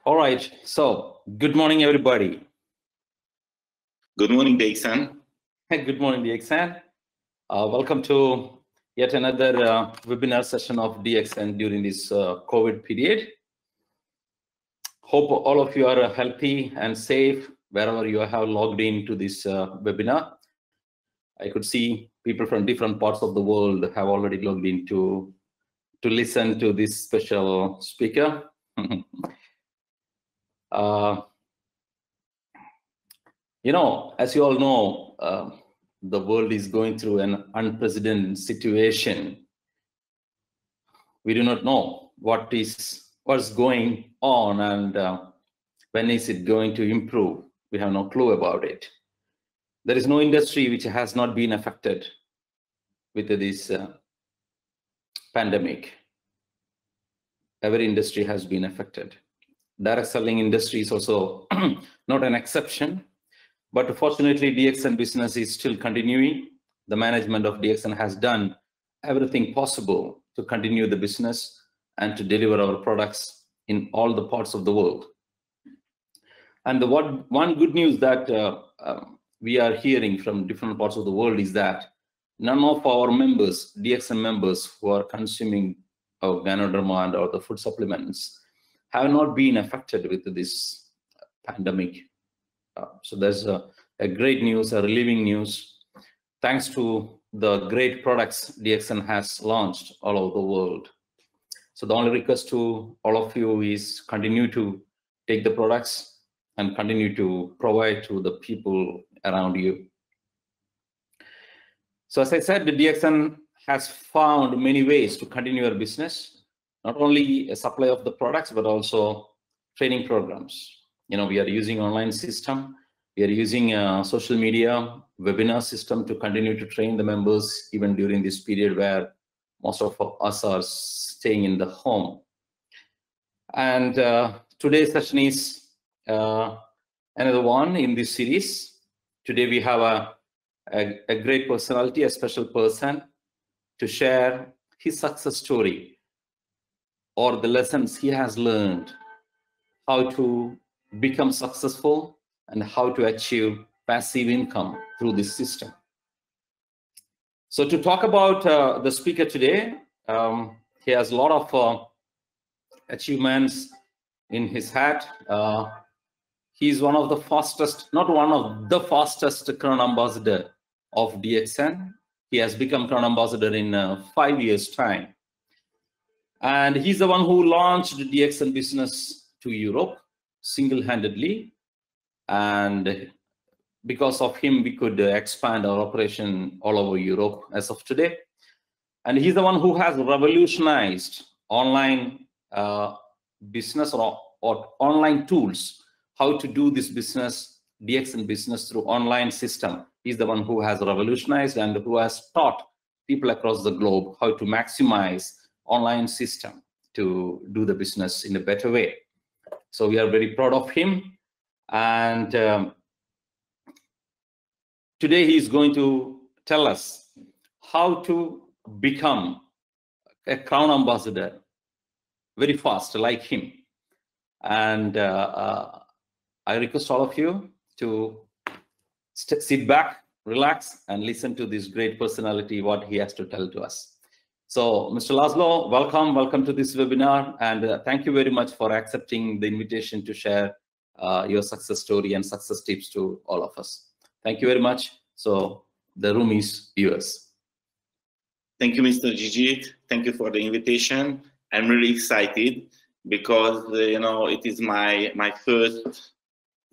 All right. So, good morning, everybody. Good morning, DXN. Good morning, DXN. Welcome to yet another webinar session of DXN during this COVID period. Hope all of you are healthy and safe wherever you have logged into this webinar. I could see people from different parts of the world have already logged in to listen to this special speaker. You know, as you all know, the world is going through an unprecedented situation. We do not know what's going on and when is it going to improve. We have no clue about it. There is no industry which has not been affected with this pandemic. Every industry has been affected. Direct selling industry is also not an exception. But fortunately, DXN business is still continuing. The management of DXN has done everything possible to continue the business and to deliver our products in all the parts of the world. And the one good news that we are hearing from different parts of the world is that none of our members, DXN members who are consuming Ganoderma and or the food supplements have not been affected with this pandemic. So there's a great news, a relieving news, thanks to the great products DXN has launched all over the world. So the only request to all of you is continue to take the products and continue to provide to the people around you. So as I said, the DXN has found many ways to continue our business, not only a supply of the products, but also training programs. You know, we are using online system, we are using a social media webinar system to continue to train the members even during this period where most of us are staying in the home. And today's session is another one in this series. Today we have a great personality, a special person to share his success story or the lessons he has learned, how to become successful and how to achieve passive income through this system. So to talk about the speaker today, he has a lot of achievements in his hat. He's one of the fastest, not one of the fastest Crown Ambassador of DXN. He has become Crown Ambassador in 5 years' time. And he's the one who launched the DXN business to Europe single-handedly. And because of him, we could expand our operation all over Europe as of today. And he's the one who has revolutionized online business or online tools, how to do this business, DXN business through online system. He's the one who has revolutionized and who has taught people across the globe how to maximize online system to do the business in a better way. So we are very proud of him. And today he's going to tell us how to become a Crown Ambassador very fast, like him. And I request all of you to sit back, relax, and listen to this great personality, what he has to tell to us. So, Mr. László, welcome to this webinar, and thank you very much for accepting the invitation to share your success story and success tips to all of us. Thank you very much. So, the room is yours. Thank you, Mr. Gigi. Thank you for the invitation. I'm really excited because you know, it is my first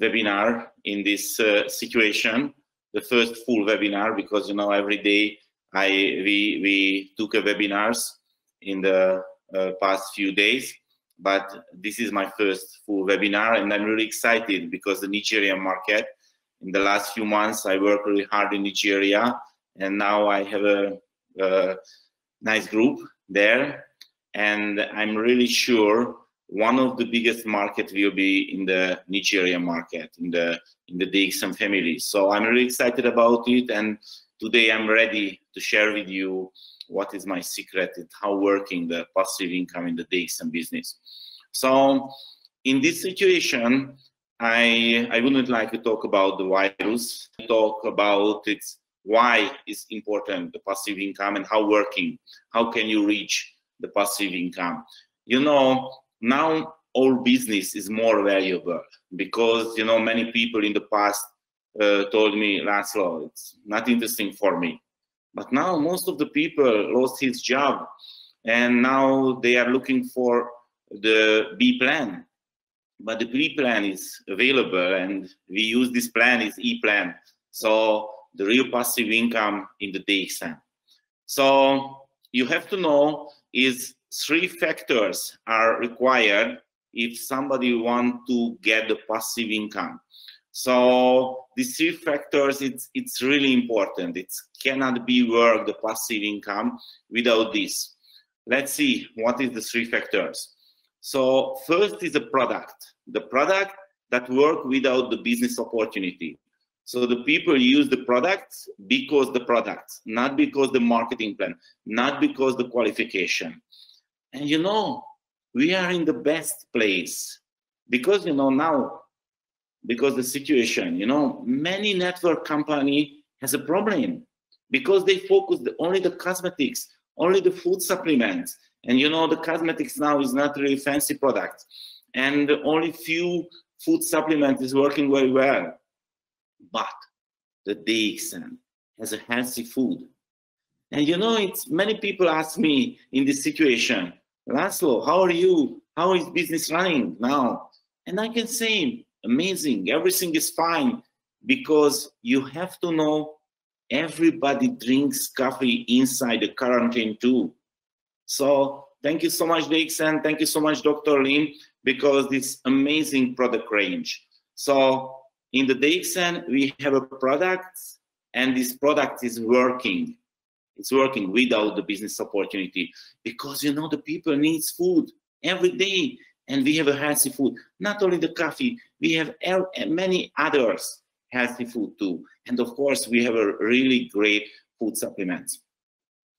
webinar in this situation, the first full webinar, because you know, every day we took webinars in the past few days, but this is my first full webinar, and I'm really excited because the Nigerian market, in the last few months I worked really hard in Nigeria, and now I have a nice group there, and I'm really sure one of the biggest market will be in the Nigerian market, in the DXN family. So I'm really excited about it, and today I'm ready to share with you what is my secret and how working the passive income in the DXN business. So in this situation, I wouldn't like to talk about the virus, talk about its why is important, the passive income, and how working, how can you reach the passive income. You know, now our business is more valuable because, you know, many people in the past told me, László, it's not interesting for me. But now most of the people lost his job and now they are looking for the B plan. But the B plan is available and we use this plan is E plan. So the real passive income in the DXN. So you have to know is 3 factors are required if somebody want to get the passive income. So these 3 factors, it's really important. It cannot be work, the passive income, without this. Let's see what is the 3 factors. So first is the product that work without the business opportunity. So the people use the products because the products, not because the marketing plan, not because the qualification. And you know, we are in the best place because, you know, now, because the situation, you know, many network company has a problem because they focus only the cosmetics, only the food supplements. And you know, the cosmetics now is not really fancy product. And only few food supplements is working very well. But the DXN has a healthy food. And you know, it's many people ask me in this situation, László, how are you? How is business running now? And I can say, amazing, everything is fine, because you have to know everybody drinks coffee inside the quarantine too. So thank you so much, DXN. Thank you so much, Dr. Lim, because this amazing product range. So in the DXN, we have a product, and this product is working. It's working without the business opportunity, because you know the people needs food every day, and we have a healthy food. Not only the coffee, we have many others healthy food too. And of course, we have a really great food supplements.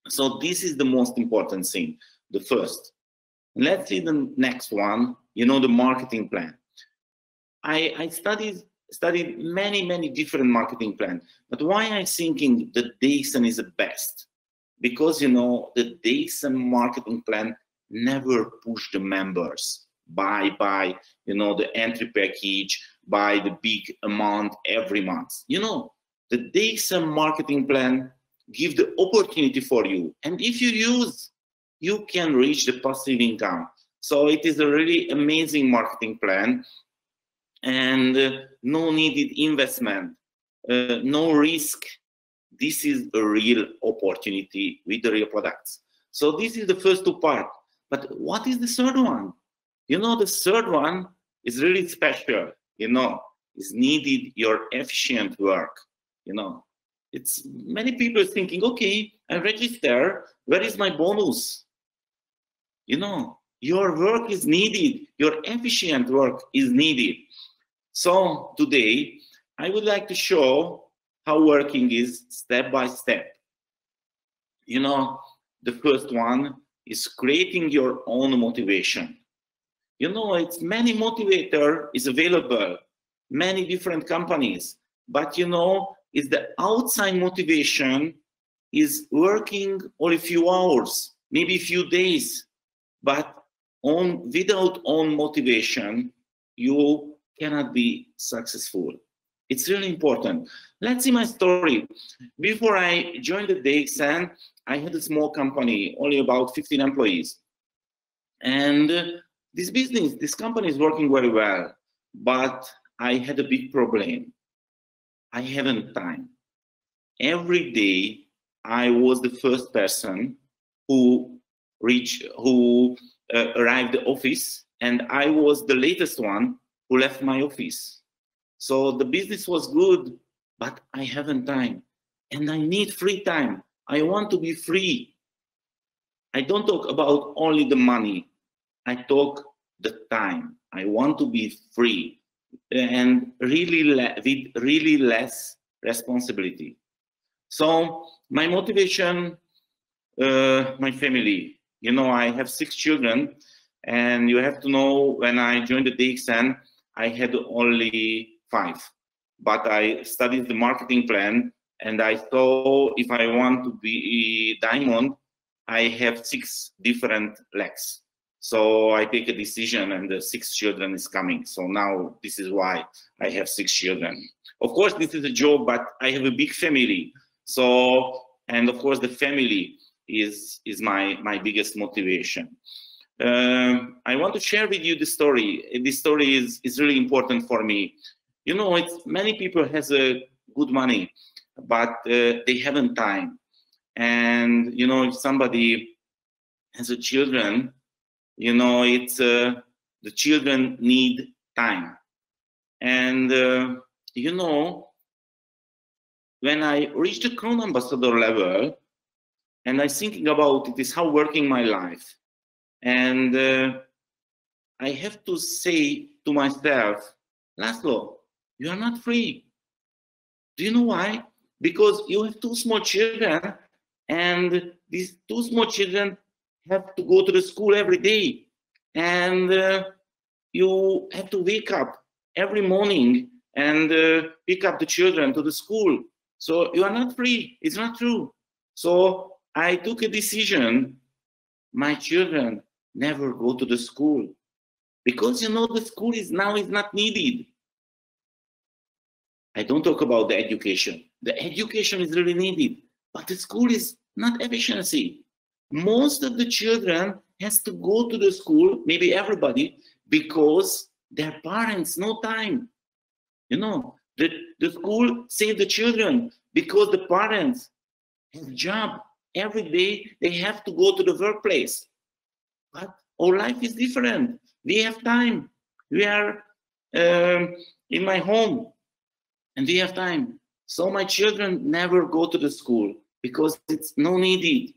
So this is the most important thing, the first. Let's see the next one, you know, the marketing plan. I studied many different marketing plans, but why I'm thinking the DXN is the best? Because, you know, the DXN marketing plan never push the members buy, you know, the entry package, buy the big amount every month. You know, the DXN marketing plan give the opportunity for you. And if you use, you can reach the passive income. So it is a really amazing marketing plan, and no needed investment, no risk. This is a real opportunity with the real products. So this is the first 2 parts. But what is the third one? You know, the third one is really special. You know, is needed your efficient work. You know, it's many people thinking, okay, I register, where is my bonus? You know, your work is needed, your efficient work is needed. So today, I would like to show how working is step by step. You know, the first one is creating your own motivation. You know, it's many motivator is available, many different companies, but you know, it's the outside motivation is working only a few hours, maybe a few days, but without own motivation, you cannot be successful. It's really important. Let's see my story. Before I joined the DXN, I had a small company, only about 15 employees. And this company is working very well, but I had a big problem. I haven't time. Every day, I was the first person who arrived the office, and I was the latest one who left my office. So the business was good, but I haven't time, and I need free time. I want to be free. I don't talk about only the money. I talk the time. I want to be free and with really less responsibility. So my motivation, my family. You know, I have 6 children, And you have to know, when I joined the DXN, I had only 5. But I studied the marketing plan, and I saw if I want to be diamond, I have 6 different legs. So I take a decision, and the 6 children is coming. So now this is why I have 6 children. Of course, this is a job, but I have a big family. So, and of course, the family is my biggest motivation. I want to share with you the story. This story is really important for me. You know, many people has a good money, but they haven't time. And you know, if somebody has a children, you know, it's the children need time. And you know, when I reached the Crown Ambassador level, and I'm thinking about it is how working my life, and I have to say to myself, László, you are not free. Do you know why? Because you have 2 small children, and these 2 small children have to go to the school every day, and you have to wake up every morning and pick up the children to the school. So you are not free. It's not true. So I took a decision. My children never go to the school, because you know the school is now not needed. I don't talk about the education. The education is really needed, but the school is not efficiency. Most of the children has to go to the school, maybe everybody, because their parents no time. You know, the school save the children because the parents have job. Every day they have to go to the workplace. But our life is different. We have time. We are in my home, and we have time. So my children never go to the school because it's no needed.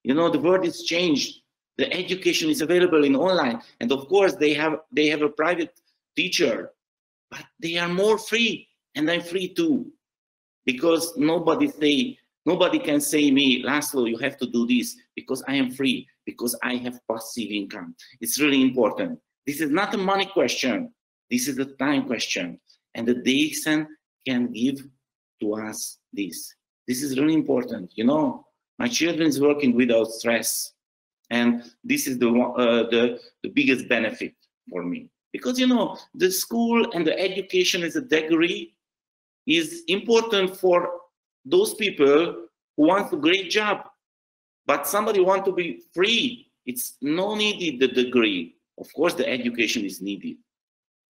You know, the world is changed. The education is available in online, and of course they have a private teacher, but they are more free, and I'm free too, because nobody can say me, László, you have to do this, because I am free, because I have passive income. It's really important. This is not a money question. This is a time question, and the DXN can give to us this. This is really important. You know, my children is working without stress, and this is the biggest benefit for me, because you know the school and the education as a degree is important for those people who want a great job, but somebody want to be free. It's no needed the degree. Of course, the education is needed,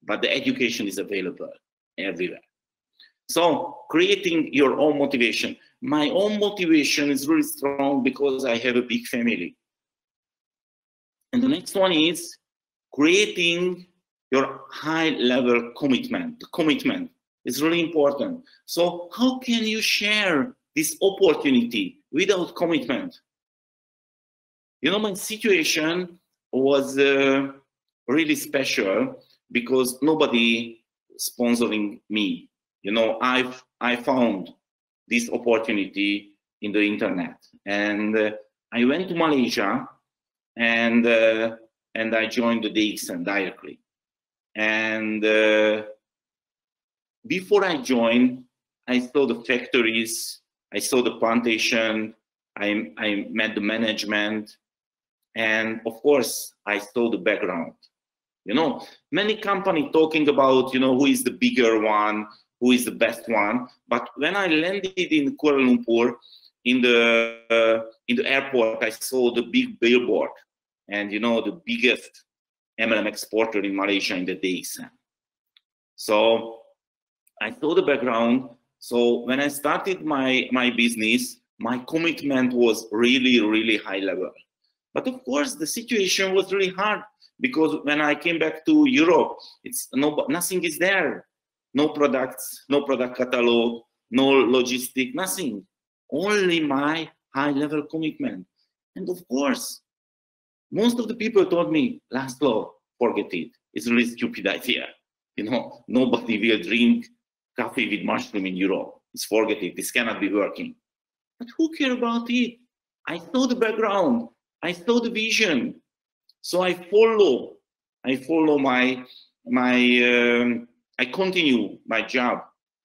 but the education is available everywhere. So creating your own motivation. My own motivation is really strong because I have a big family. And the next one is creating your high-level commitment. The commitment is really important. So how can you share this opportunity without commitment? You know, my situation was really special because nobody sponsoring me. You know, I found this opportunity in the internet, and I went to Malaysia, and I joined the DXN directly. And before I joined, I saw the factories, I saw the plantation, I met the management, and of course, I saw the background. You know, many companies talking about, you know, who is the bigger one, who is the best one. But when I landed in Kuala Lumpur, in the airport, I saw the big billboard, and you know, the biggest MLM exporter in Malaysia in the DXN. So I saw the background. So when I started my business, my commitment was really, really high level. But of course, the situation was really hard because when I came back to Europe, nothing is there. No products, no product catalog, no logistic, nothing. Only my high-level commitment. And of course, most of the people told me, László, forget it. It's a really stupid idea. You know, nobody will drink coffee with mushroom in Europe. It's forget it. This cannot be working. But who cares about it? I saw the background. I saw the vision. So I continue my job,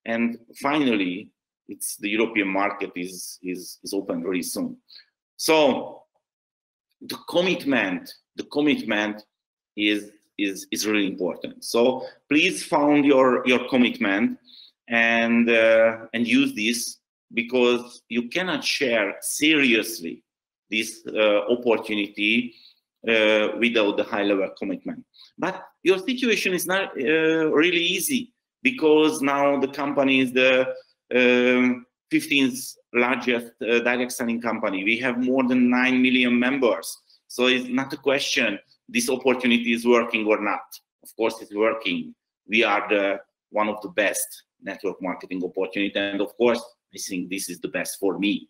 and finally, it's the European market is open very soon. So the commitment is really important. So please found your commitment and use this, because you cannot share seriously this opportunity without the high-level commitment. But your situation is not really easy, because now the company is the 15th largest direct selling company. We have more than 9 million members. So it's not a question this opportunity is working or not. Of course it's working. We are one of the best network marketing opportunity, and of course I think this is the best for me.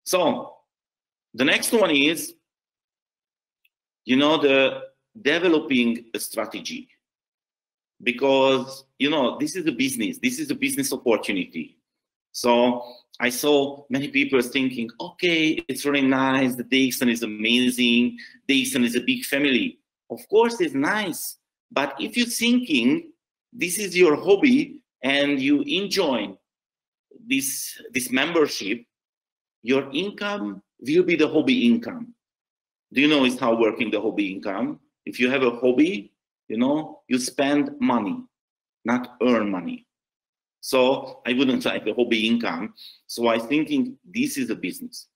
So the next one is, you know, the developing a strategy, because, you know, this is a business opportunity. So I saw many people thinking, okay, it's really nice, the DXN is amazing, DXN is a big family. Of course it's nice, but if you're thinking this is your hobby and you enjoy this membership, your income will be the hobby income. Do you know it's how working the hobby income? If you have a hobby, you know, you spend money, not earn money. So I wouldn't like a hobby income. So I'm thinking this is a business.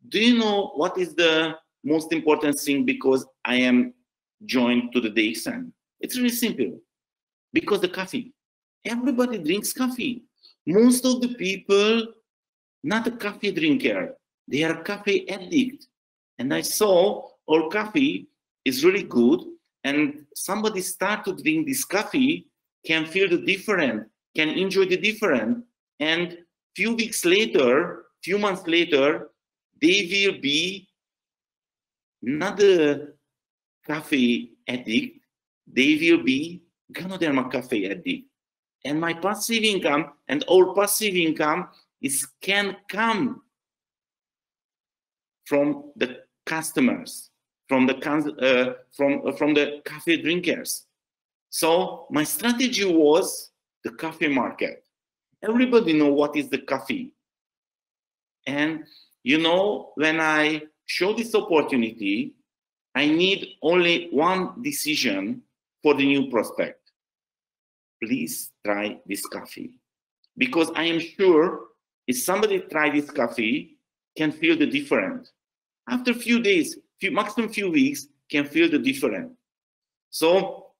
Do you know what is the most important thing because I am joined to the DXN? It's really simple. Because the coffee. Everybody drinks coffee. Most of the people, not a coffee drinker, they are coffee addict. And I saw our coffee is really good, and somebody start to drink this coffee, can feel the difference, can enjoy the difference, and few weeks later, few months later, they will be not a coffee addict, they will be Ganoderma coffee addict. And my passive income and our passive income can come from the customers, from the coffee drinkers. So my strategy was the coffee market. Everybody know what is the coffee. And you know, when I show this opportunity, I need only one decision for the new prospect. Please try this coffee. Because I am sure if somebody try this coffee, can feel the difference. After a few days, maximum few weeks, can feel the difference. So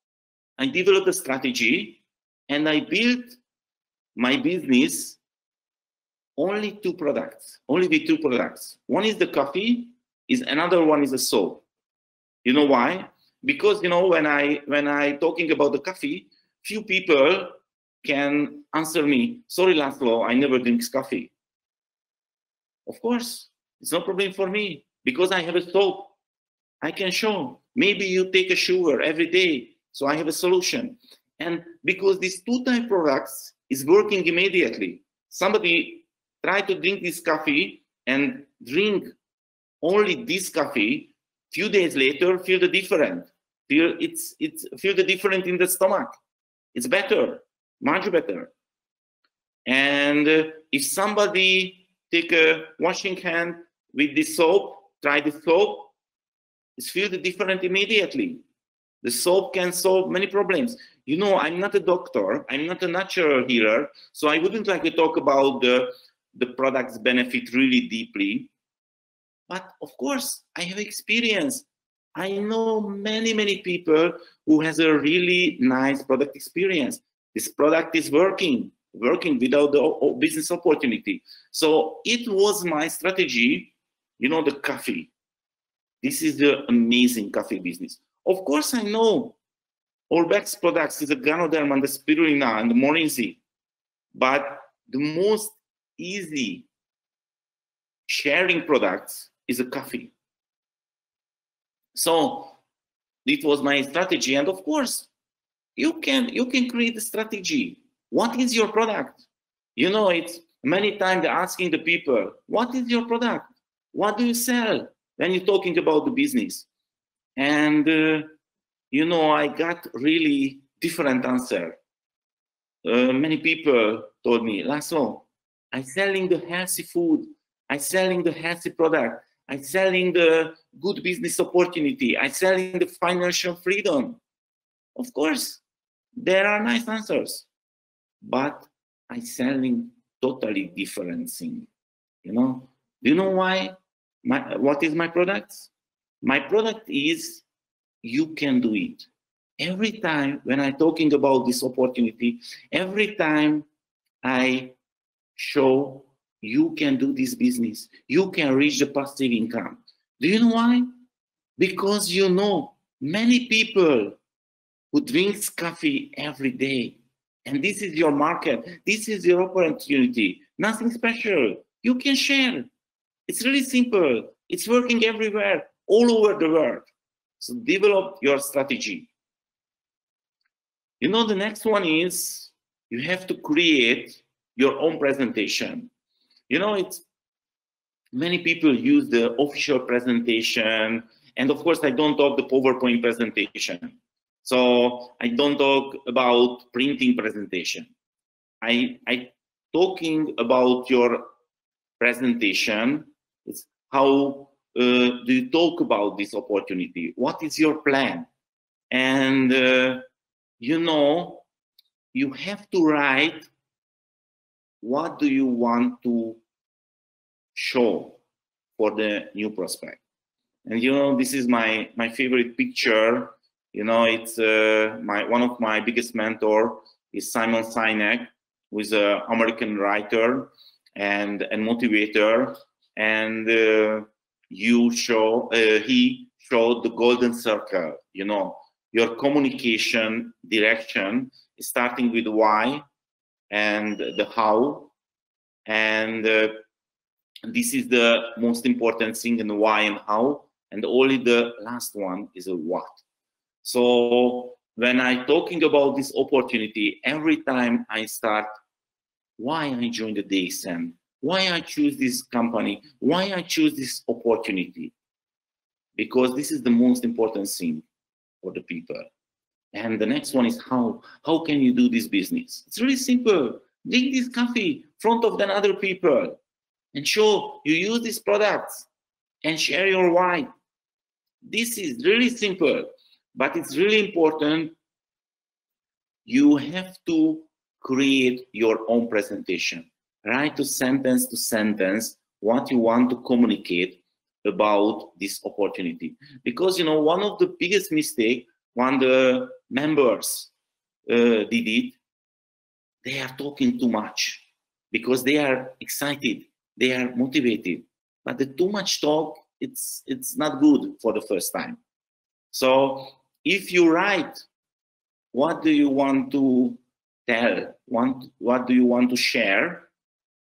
I developed a strategy and I built my business only with two products. One is the coffee, another one is a soap. You know why? Because, you know, when I talking about the coffee, few people can answer me, sorry László, I never drink coffee. Of course, it's no problem for me because I have a soap. I can show. Maybe you take a shower every day, so I have a solution. And because these two type products is working immediately. Somebody try to drink this coffee and drink only this coffee, few days later, feel the difference. Feel the difference in the stomach. It's better, much better. And if somebody take a washing hand with the soap, try the soap, it's feel the difference immediately. The soap can solve many problems. You know, I'm not a doctor, I'm not a natural healer, so I wouldn't like to talk about the product's benefit really deeply. But of course, I have experience. I know many people who has a really nice product experience. This product is working without the business opportunity. So it was my strategy, you know, the coffee. This is the amazing coffee business. Of course, I know our best products is the Ganoderma and the Spirulina and the Morinzi, but the most easy sharing products is a coffee. So it was my strategy, and of course, you can create a strategy. What is your product? You know, it's many times asking the people, what is your product? What do you sell when you're talking about the business? And, you know, I got really different answer. Many people told me, László, I'm selling the healthy food. I'm selling the healthy product. I'm selling the good business opportunity. I'm selling the financial freedom. Of course, there are nice answers, but I'm selling totally different thing. You know, do you know why? What is my product? My product is you can do it. Every time when I'm talking about this opportunity, every time I show you can do this business, you can reach the passive income. Do you know why? Because you know many people who drinks coffee every day, and this is your market, this is your opportunity, nothing special. You can share. It's really simple. It's working everywhere, all over the world. So develop your strategy. You know, the next one is you have to create your own presentation. You know, it's many people use the official presentation, and of course I don't talk the PowerPoint presentation. So I don't talk about printing presentation. I talking about your presentation. It's how do you talk about this opportunity? What is your plan? And you know, you have to write what do you want to show for the new prospect. And you know, this is my favorite picture. You know, it's one of my biggest mentor is Simon Sinek, who is an American writer and motivator. And he showed the golden circle. You know, your communication direction is starting with why and the how, and this is the most important thing in the why and how, and only the last one is a what. So when I'm talking about this opportunity, every time I start, why I joined the DXN, why I choose this company, why I choose this opportunity, because this is the most important thing for the people. And the next one is how can you do this business? It's really simple. Drink this coffee in front of the other people and show you use these products and share your why. This is really simple, but it's really important. You have to create your own presentation. Write to sentence what you want to communicate about this opportunity. Because, you know, one of the biggest mistakes when the members did it, they are talking too much because they are excited, they are motivated. But the too much talk, it's not good for the first time. So if you write, what do you want to tell? What do you want to share?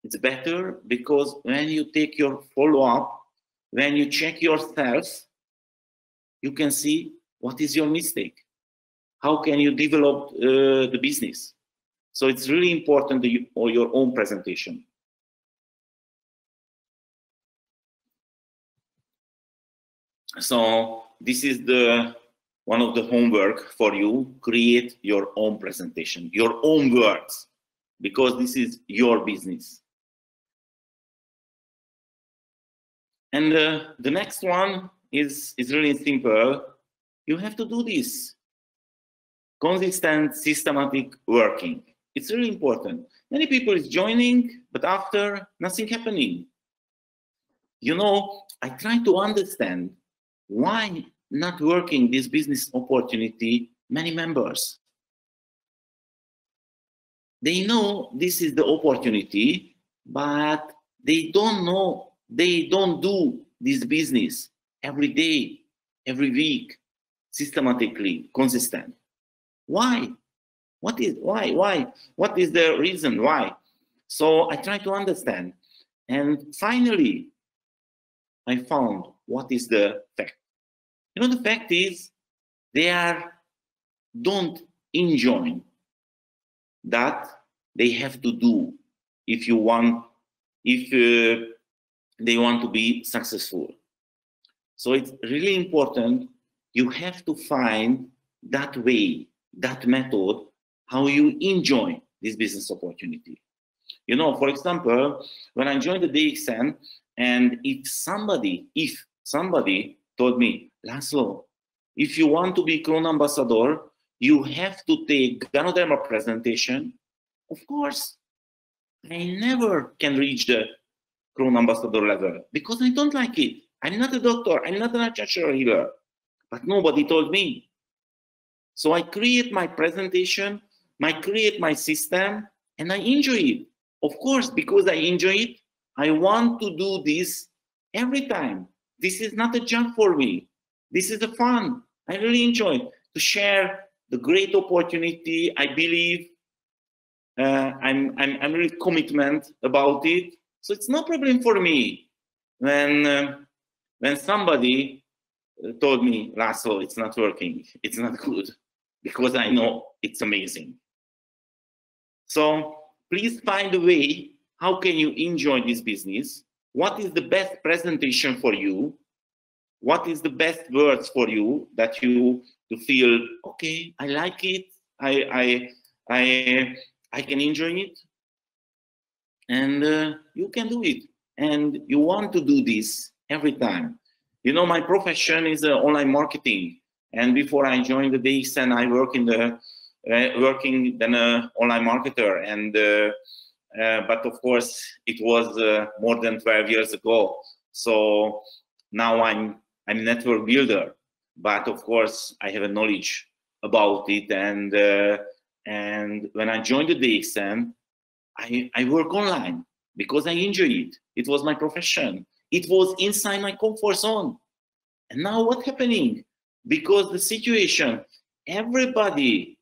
It's better, because when you take your follow-up, when you check yourself, you can see what is your mistake. How can you develop the business? So it's really important that your own presentation. So this is one of the homework for you. Create your own presentation, your own words, because this is your business. And the next one is really simple. You have to do this. Consistent, systematic working. It's really important. Many people is joining, but after, nothing happening. You know, I try to understand why not working this business opportunity, many members. They know this is the opportunity, but they don't know, they don't do this business every day, every week, systematically, consistent. Why? Why? What is the reason why? So I try to understand. And finally, I found what is the fact. You know, the fact is they don't enjoy that they have to do if they want to be successful. So it's really important you have to find that way, that method, how you enjoy this business opportunity. You know, for example, when I joined the DXN, and if somebody told me, László, if you want to be Crown Ambassador, you have to take Ganoderma presentation. Of course, I never can reach the Crown Ambassador level because I don't like it. I'm not a doctor, I'm not a natural healer, but nobody told me. So I create my presentation, I create my system, and I enjoy it. Of course, because I enjoy it, I want to do this every time. This is not a job for me. This is a fun. I really enjoy to share the great opportunity. I believe I'm really commitment about it. So it's no problem for me when somebody told me, László, it's not working, it's not good, because I know it's amazing. So please find a way, how can you enjoy this business? What is the best presentation for you? What is the best words for you that you feel, okay, I like it, I can enjoy it, and you can do it. And you want to do this every time. You know, my profession is online marketing. And before I joined the DXN, I work in the working then online marketer. And but of course, it was more than 12 years ago. So now I'm a network builder. But of course, I have a knowledge about it. And when I joined the DXN, I work online because I enjoy it. It was my profession. It was inside my comfort zone. And now what's happening? Because the situation, everybody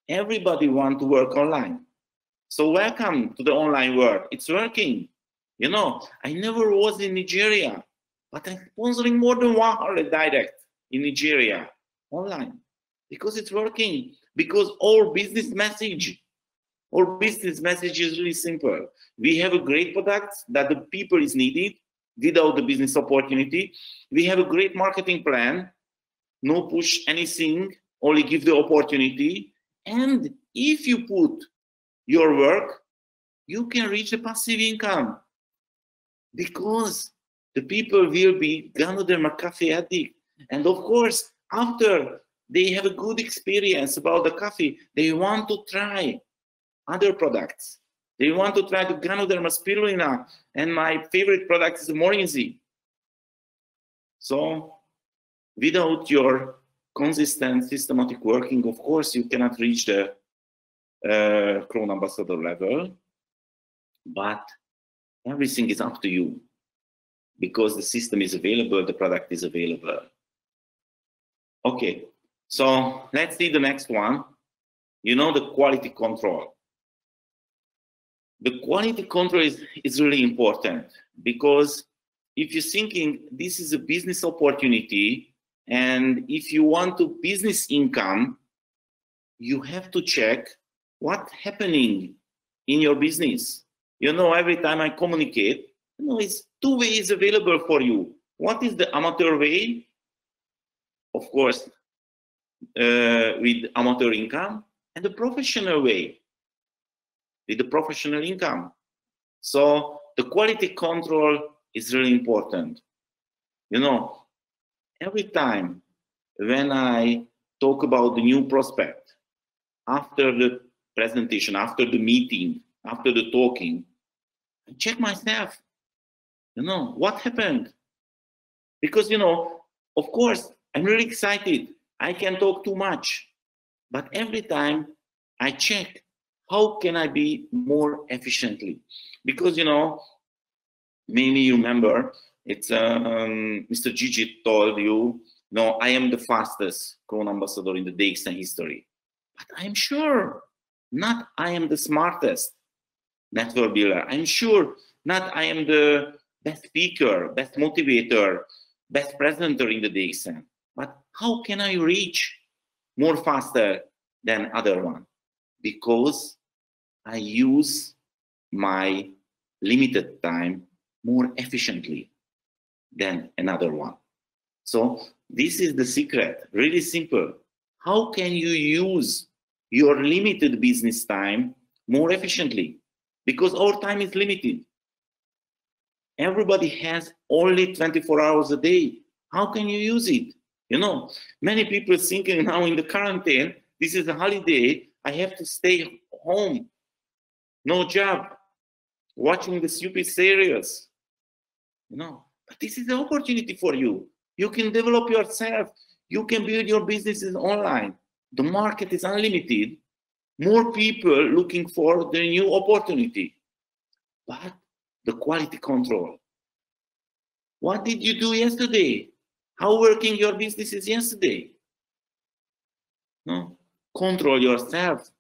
want to work online. So welcome to the online world. It's working. You know, I never was in Nigeria, but I'm sponsoring more than 100 direct in Nigeria online because it's working. Because our business message is really simple. We have a great product that the people is needed without the business opportunity. We have a great marketing plan, no push anything, only give the opportunity. And if you put your work, you can reach a passive income because the people will be Ganoderma coffee addict. And of course, after they have a good experience about the coffee, they want to try other products. They want to try the Ganoderma spirulina, and my favorite product is the Morinzi. So without your consistent, systematic working, of course, you cannot reach the Crown Ambassador level, but everything is up to you because the system is available, the product is available. Okay, so let's see the next one. You know, the quality control. The quality control is really important because if you're thinking this is a business opportunity and if you want to business income, you have to check what's happening in your business. You know, every time I communicate, you know, it's two ways available for you. What is the amateur way? Of course, with amateur income, and the professional way with the professional income. So the quality control is really important. You know, every time when I talk about the new prospect, after the presentation, after the meeting, after the talking, I check myself, you know, what happened? Because, you know, of course, I'm really excited. I can talk too much, but every time I check, how can I be more efficiently? Because, you know, maybe you remember, it's Mr. Gigi told you, no, I am the fastest Crown Ambassador in the DXN history. But I'm sure not I am the smartest network builder. I'm sure not I am the best speaker, best motivator, best presenter in the DXN. But how can I reach more faster than other one? Because I use my limited time more efficiently than another one. So this is the secret, really simple. How can you use your limited business time more efficiently? Because our time is limited. Everybody has only 24 hours a day. How can you use it? You know, many people thinking now in the quarantine, this is a holiday, I have to stay home, no job, watching the stupid series. You know, but this is an opportunity for you. You can develop yourself. You can build your businesses online. The market is unlimited. More people looking for the new opportunity. But the quality control. What did you do yesterday? How working your business is yesterday? No? Control yourself.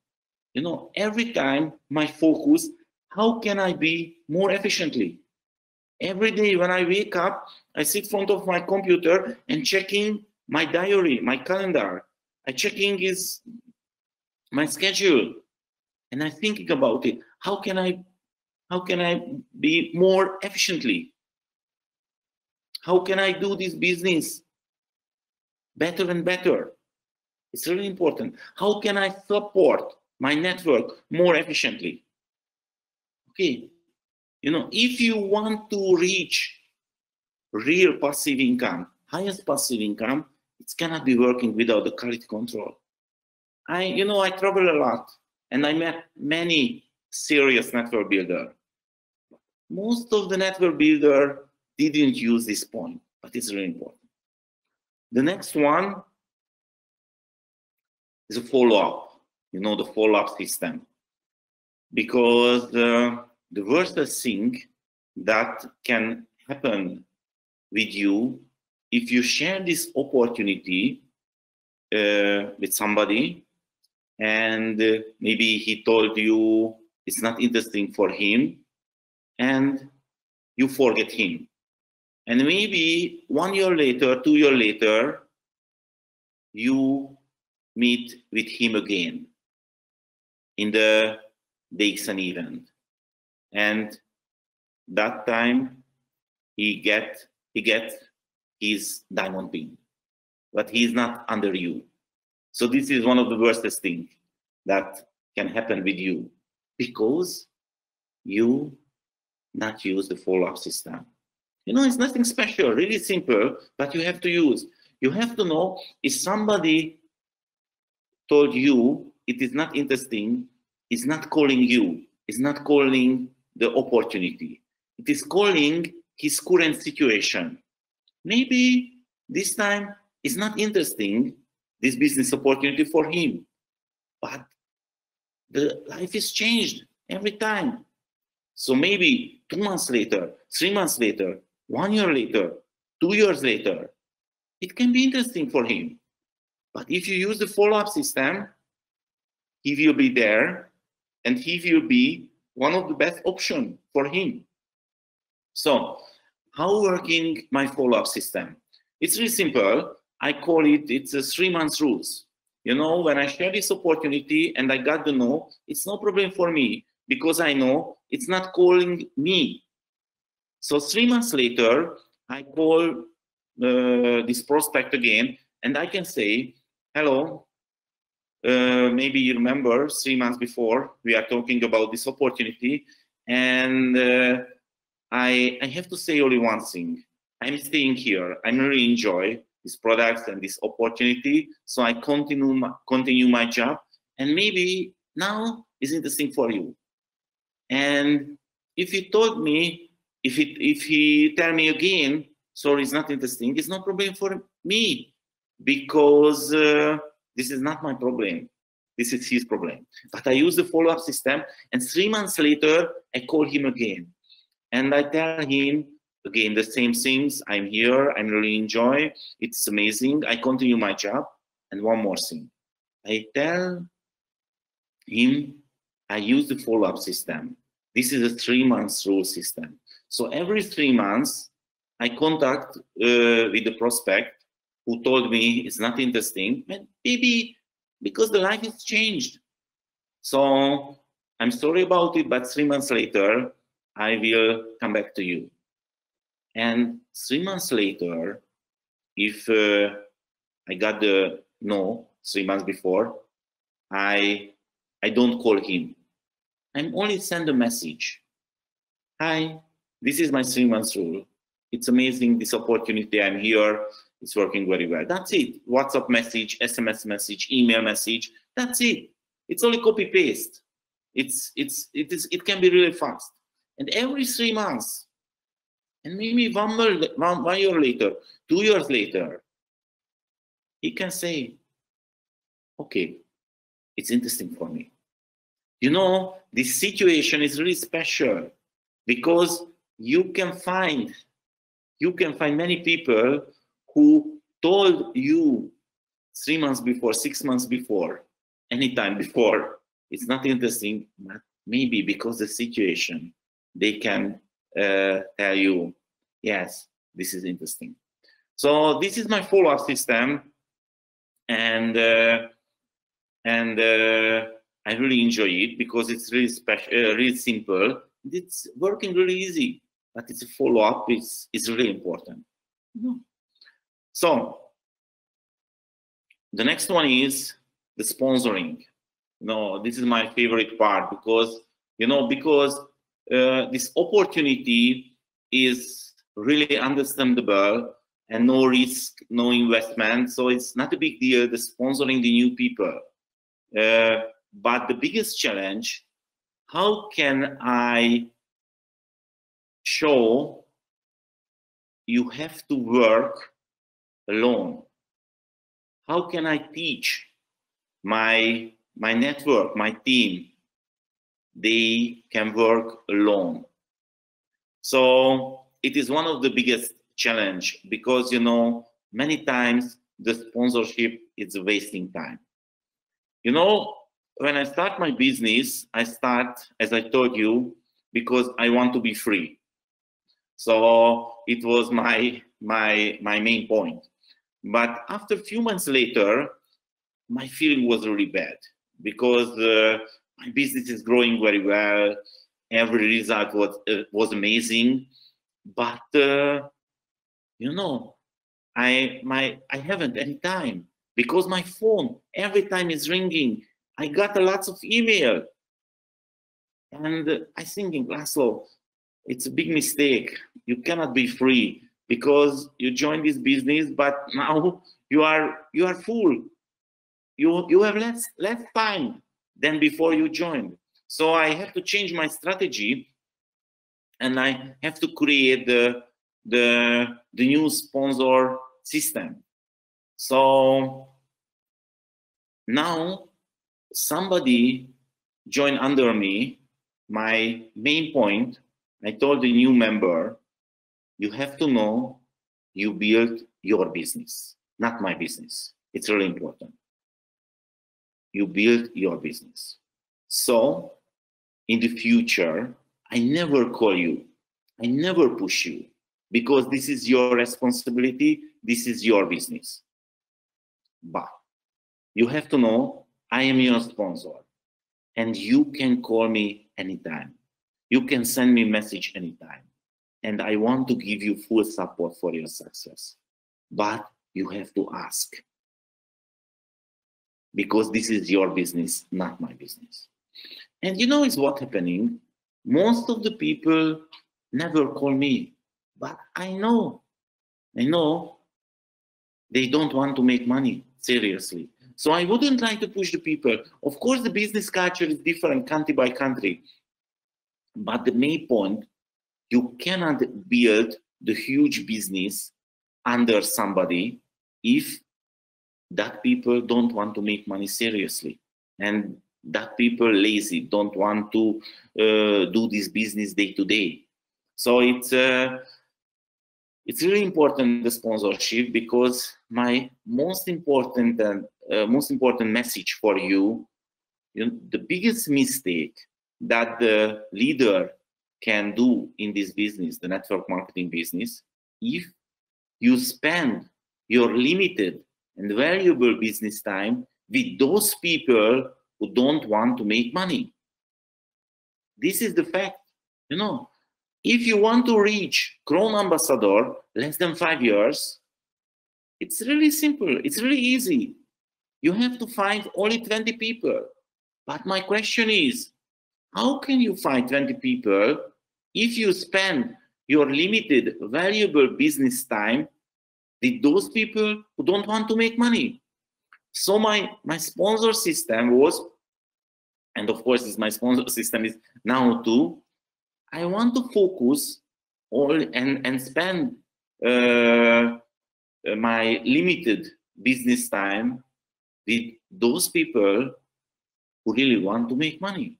You know, every time my focus, how can I be more efficiently? Every day when I wake up, I sit in front of my computer and checking my diary, my calendar. I checking is my schedule, and I'm thinking about it. How can I be more efficiently? How can I do this business better and better? It's really important. How can I support my network more efficiently? Okay, you know, if you want to reach real passive income, highest passive income, it cannot be working without the quality control. I travel a lot and I met many serious network builders. Most of the network builder didn't use this point, but it's really important. The next one is a follow-up, you know, the follow-up system. Because the worst thing that can happen with you, if you share this opportunity with somebody, and maybe he told you it's not interesting for him, and you forget him. And maybe 1 year later, 2 years later, you meet with him again in the DXN event. And that time he gets his diamond pin, but he's not under you. So this is one of the worst things that can happen with you, because you not use the follow-up system. You know, it's nothing special, really simple, but you have to use. You have to know if somebody told you it is not interesting, is not calling you, is not calling the opportunity. It is calling his current situation. Maybe this time it's not interesting, this business opportunity for him, but the life is changed every time. So maybe 2 months later, 3 months later, 1 year later, 2 years later, it can be interesting for him. But if you use the follow-up system, he will be there and he will be one of the best options for him. So how working my follow-up system? It's really simple. I call it, it's a 3 months rules. You know, when I share this opportunity and I got to know, it's no problem for me because I know it's not calling me. So 3 months later, I call this prospect again and I can say, hello, maybe you remember 3 months before we are talking about this opportunity, and I have to say only one thing. I'm staying here. I really enjoy these products and this opportunity, so I continue my job, and maybe now is interesting for you. And if he told me, if he tell me again, sorry, it's not interesting, it's no problem for me, because this is not my problem. This is his problem. But I use the follow-up system, and 3 months later, I call him again. And I tell him, again, the same things. I'm here. I really enjoy. It's amazing. I continue my job. And one more thing. I tell him I use the follow-up system. This is a 3 months rule system. So every 3 months, I contact with the prospect who told me it's not interesting, and maybe because the life has changed. So I'm sorry about it, but 3 months later, I will come back to you. And 3 months later, if I got the no 3 months before, I don't call him. I'm only send a message. Hi, this is my 3 months rule. It's amazing, this opportunity. I'm here. It's working very well. That's it. WhatsApp message, SMS message, email message. That's it. It's only copy paste. It can be really fast. And every 3 months, and maybe one year later, 2 years later, he can say, okay, it's interesting for me. You know, this situation is really special because you can find many people who told you 3 months before, 6 months before, anytime before, it's not interesting, but maybe because the situation, they can tell you, yes, this is interesting. So this is my follow-up system, and I really enjoy it because it's really special, really simple. It's working really easy, but it's a follow-up. It's really important. So the next one is the sponsoring. No, this is my favorite part because this opportunity is really understandable and no risk, no investment. So it's not a big deal, the sponsoring the new people. But the biggest challenge, how can I show you have to work alone? How can I teach my network, my team, they can work alone? So it is one of the biggest challenge because, you know, many times the sponsorship is wasting time. You know, when I start my business, I start, as I told you, because I want to be free. So it was my main point. But after a few months later, my feeling was really bad because my business is growing very well. Every result was amazing, but you know, I haven't any time because my phone every time is ringing. I got lots of email, and I thinking, László, it's a big mistake. You cannot be free because you joined this business, but now you are full. You have less time than before you joined. So I have to change my strategy, and I have to create the new sponsor system. So now somebody joined under me. My main point, I told the new member, you have to know you build your business, not my business. It's really important. You build your business. So in the future, I never call you. I never push you because this is your responsibility. This is your business. But you have to know I am your sponsor and you can call me anytime. You can send me a message anytime. And I want to give you full support for your success. But you have to ask because this is your business, not my business. And you know it's what's happening. Most of the people never call me, but I know they don't want to make money, seriously. So I wouldn't like to push the people. Of course, the business culture is different country by country. But the main point, you cannot build the huge business under somebody if that people don't want to make money seriously. And that people lazy, don't want to do this business day to day. So it's really important, the sponsorship, because my most important message for you, the biggest mistake that the leader can do in this business, the network marketing business, if you spend your limited and valuable business time with those people who don't want to make money. This is the fact. If you want to reach Crown Ambassador less than 5 years, It's really simple. It's really easy. You have to find only 20 people. But my question is, how can you find 20 people if you spend your limited, valuable business time with those people who don't want to make money? So my sponsor system was, and of course my sponsor system is now too, I want to focus all and spend my limited business time with those people who really want to make money.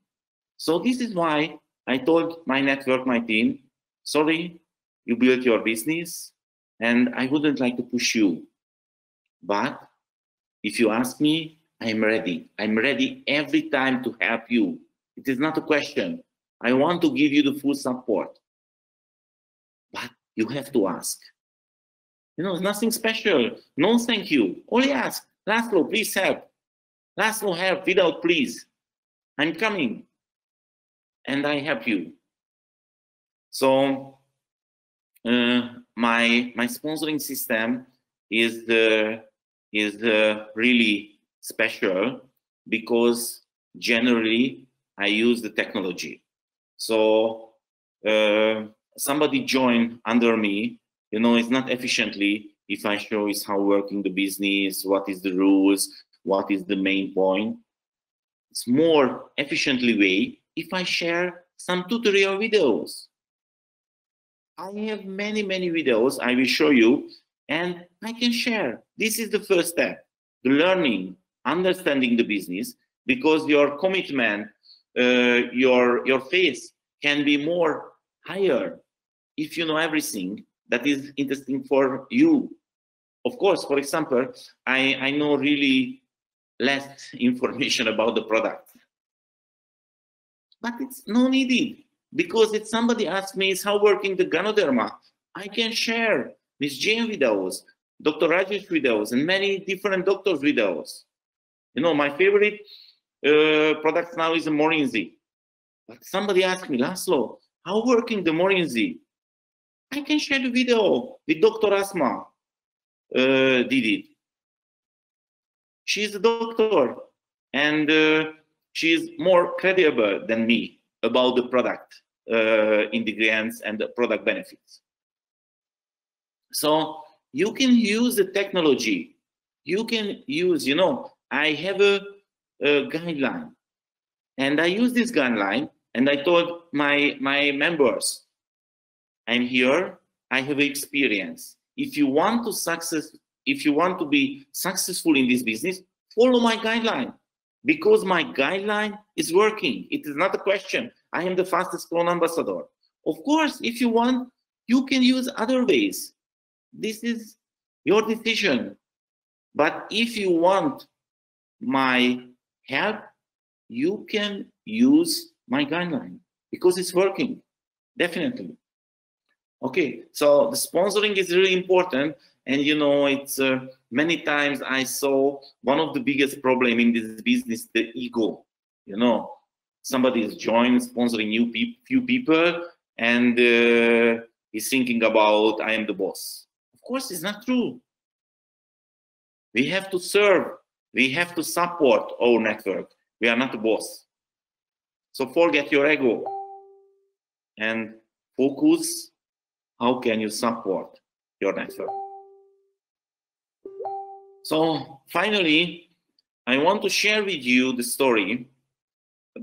So this is why I told my network, my team, sorry, you built your business and I wouldn't like to push you. But if you ask me, I'm ready. I'm ready every time to help you. It is not a question. I want to give you the full support. But you have to ask. You know, it's nothing special. No, thank you. Only ask. László, please help. László, help without please. I'm coming. And I help you. So my sponsoring system is really special because generally I use the technology. So somebody join under me, you know, it's not efficiently if I show is how working the business, what is the rules, what is the main point. It's more efficiently way if I share some tutorial videos. I have many videos I will show you and I can share. This is the first step, the learning, understanding the business, because your commitment, your faith can be more higher if you know everything that is interesting for you. Of course, for example, I know really less information about the product, but it's no needed, because if somebody asks me is how working the Ganoderma, I can share Miss Jane videos, Dr. Rajesh videos, and many different doctors videos. You know, my favorite product now is a Morinzi. But somebody asked me, László, how working the Morinzi? I can share the video with Dr. Asma did it. She's a doctor and she's more credible than me about the product ingredients and the product benefits. So you can use the technology. You can use, you know, I have a guideline and I use this guideline and I told my members, I'm here, I have experience. If you want to be successful in this business, follow my guideline, because my guideline is working. It is not a question. I am the fastest clone ambassador. Of course, if you want, you can use other ways. This is your decision. But if you want my help, you can use my guideline because it's working, definitely. Okay, so the sponsoring is really important. And you know, it's many times I saw one of the biggest problem in this business, the ego. You know, somebody is joined, sponsoring few people, and he's thinking about, I am the boss. Of course, it's not true. We have to serve. We have to support our network. We are not the boss. So forget your ego and focus. How can you support your network? So finally, I want to share with you the story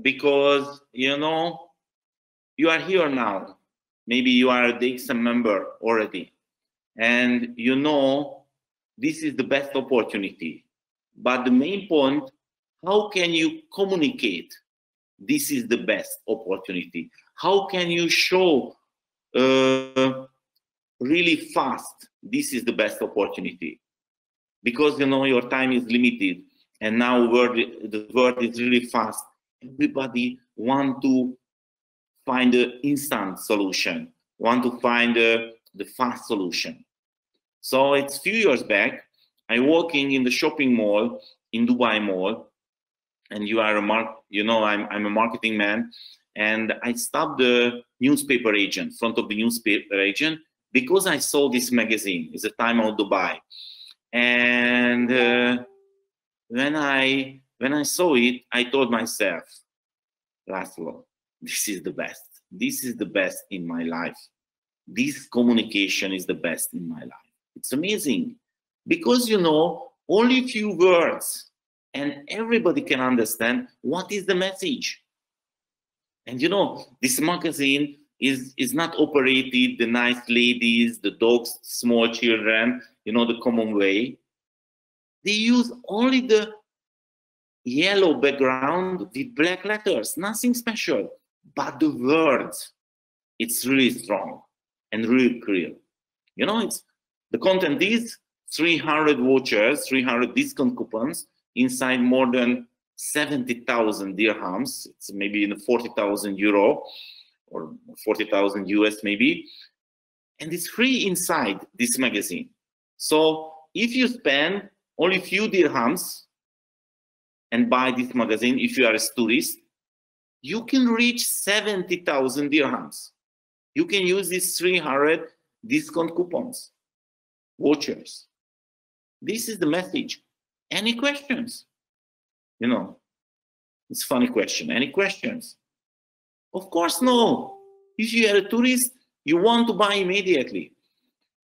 because, you know, you are here now. Maybe you are a DXN member already. And you know, this is the best opportunity. But the main point, how can you communicate? This is the best opportunity. How can you show really fast? This is the best opportunity. Because, you know, your time is limited and now the world is really fast. Everybody want to find an instant solution, want to find the fast solution. So it's a few years back, I'm working in the shopping mall, in Dubai Mall, and you are I'm a marketing man, and I stopped the newspaper agent, front of the newspaper agent, because I saw this magazine. It's a Time Out Dubai. And when I saw it, I told myself, László, this is the best. This is the best in my life. This communication is the best in my life. It's amazing because, you know, only few words and everybody can understand what is the message. And, you know, this magazine is not operated, the nice ladies, the dogs, small children, you know, the common way. They use only the yellow background with black letters, nothing special. But the words, it's really strong and really clear. You know, the content is 300 vouchers, 300 discount coupons inside more than 70,000 dirhams. It's maybe in 40,000 euro or 40,000 US maybe. And it's free inside this magazine. So if you spend only few dirhams and buy this magazine, if you are a tourist, you can reach 70,000 dirhams. You can use these 300 discount coupons, vouchers. This is the message. Any questions? You know, it's a funny question. Any questions? Of course, no. If you are a tourist, you want to buy immediately.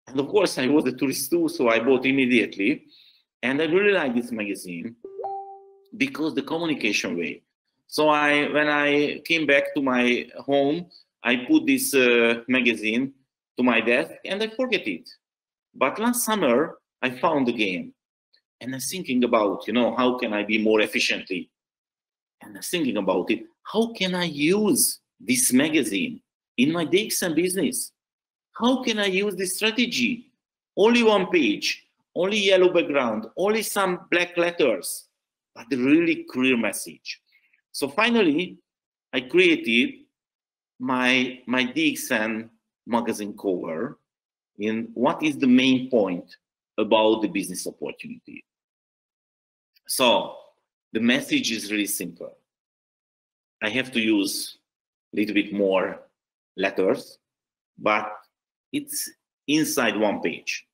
And of course, I was a tourist too, so I bought immediately. And I really like this magazine because the communication way. So when I came back to my home, I put this magazine to my desk and I forget it. But last summer, I found the game. And I'm thinking about, you know, how can I be more efficiently? And I'm thinking about it. How can I use this magazine in my DXN business? How can I use this strategy? Only one page, only yellow background, only some black letters, but a really clear message. So finally, I created my DXN magazine cover in what is the main point about the business opportunity. So the message is really simple. I have to use a little bit more letters, but it's inside one page.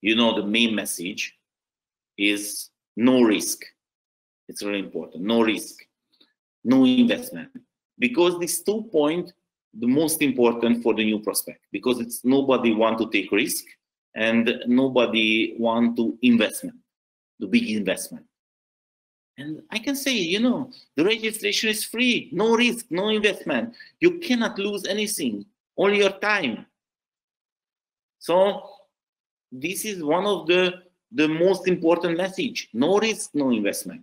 You know, the main message is no risk. It's really important. No risk, no investment. Because these 2 points, the most important for the new prospect, because it's nobody want to take risk and nobody want to investment, the big investment. And I can say, you know, the registration is free, no risk, no investment. You cannot lose anything, only your time. So this is one of the most important message, no risk, no investment.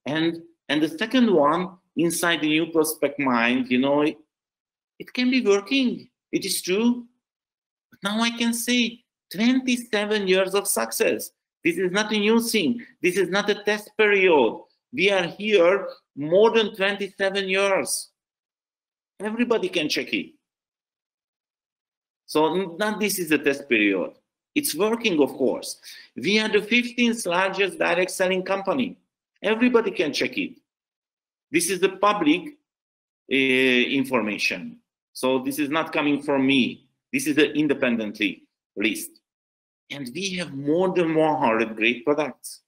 And the second one, inside the new prospect mind, you know, it can be working, it is true. But now I can say 27 years of success. This is not a new thing. This is not a test period. We are here more than 27 years. Everybody can check it. So not this is a test period. It's working, of course. We are the 15th largest direct selling company. Everybody can check it. This is the public information. So this is not coming from me. This is the independently list. And we have more than 100 great products.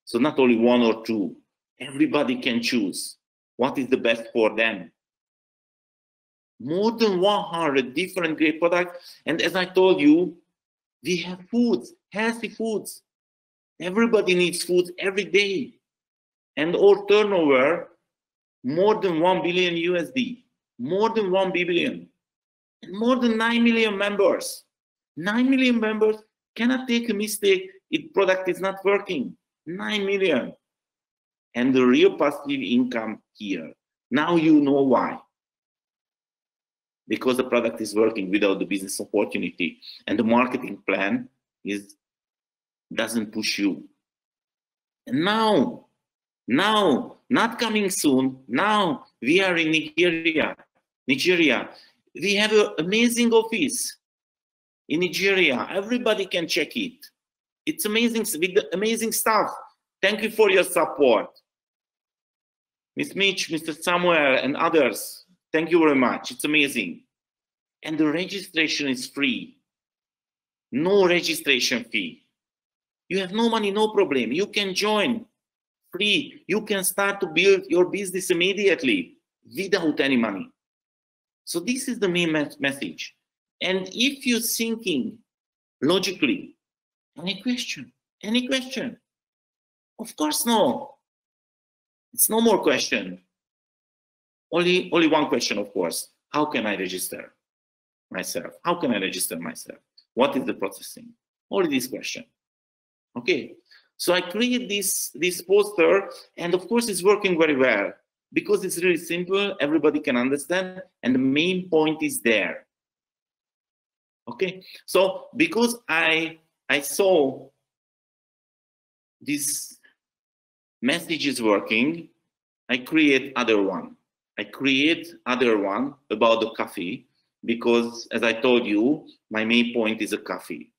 So not only one or two. Everybody can choose what is the best for them. More than 100 different great products. And as I told you, we have foods, healthy foods. Everybody needs food every day. And our turnover, more than 1 billion USD. More than 1 billion. And more than 9 million members. 9 million members cannot take a mistake if product is not working. 9 million. And the real passive income here. Now you know why. Because the product is working without the business opportunity. And the marketing plan doesn't push you. And now, not coming soon, now we are in Nigeria. We have an amazing office in Nigeria. Everybody can check it. It's amazing with the amazing stuff. Thank you for your support. Ms. Mitch, Mr. Samuel, and others, thank you very much. It's amazing. And the registration is free. No registration fee. You have no money, no problem. You can join free. You can start to build your business immediately without any money. So this is the main message. And if you're thinking logically, any question? Any question? Of course, no. It's no more question. Only one question, of course. How can I register myself? How can I register myself? What is the processing? Only this question. Okay. So I create this poster, and of course it's working very well because it's really simple. Everybody can understand, and the main point is there. Okay. So because I saw this message is working, I create other one. I create other one about the coffee because, as I told you, my main point is a coffee.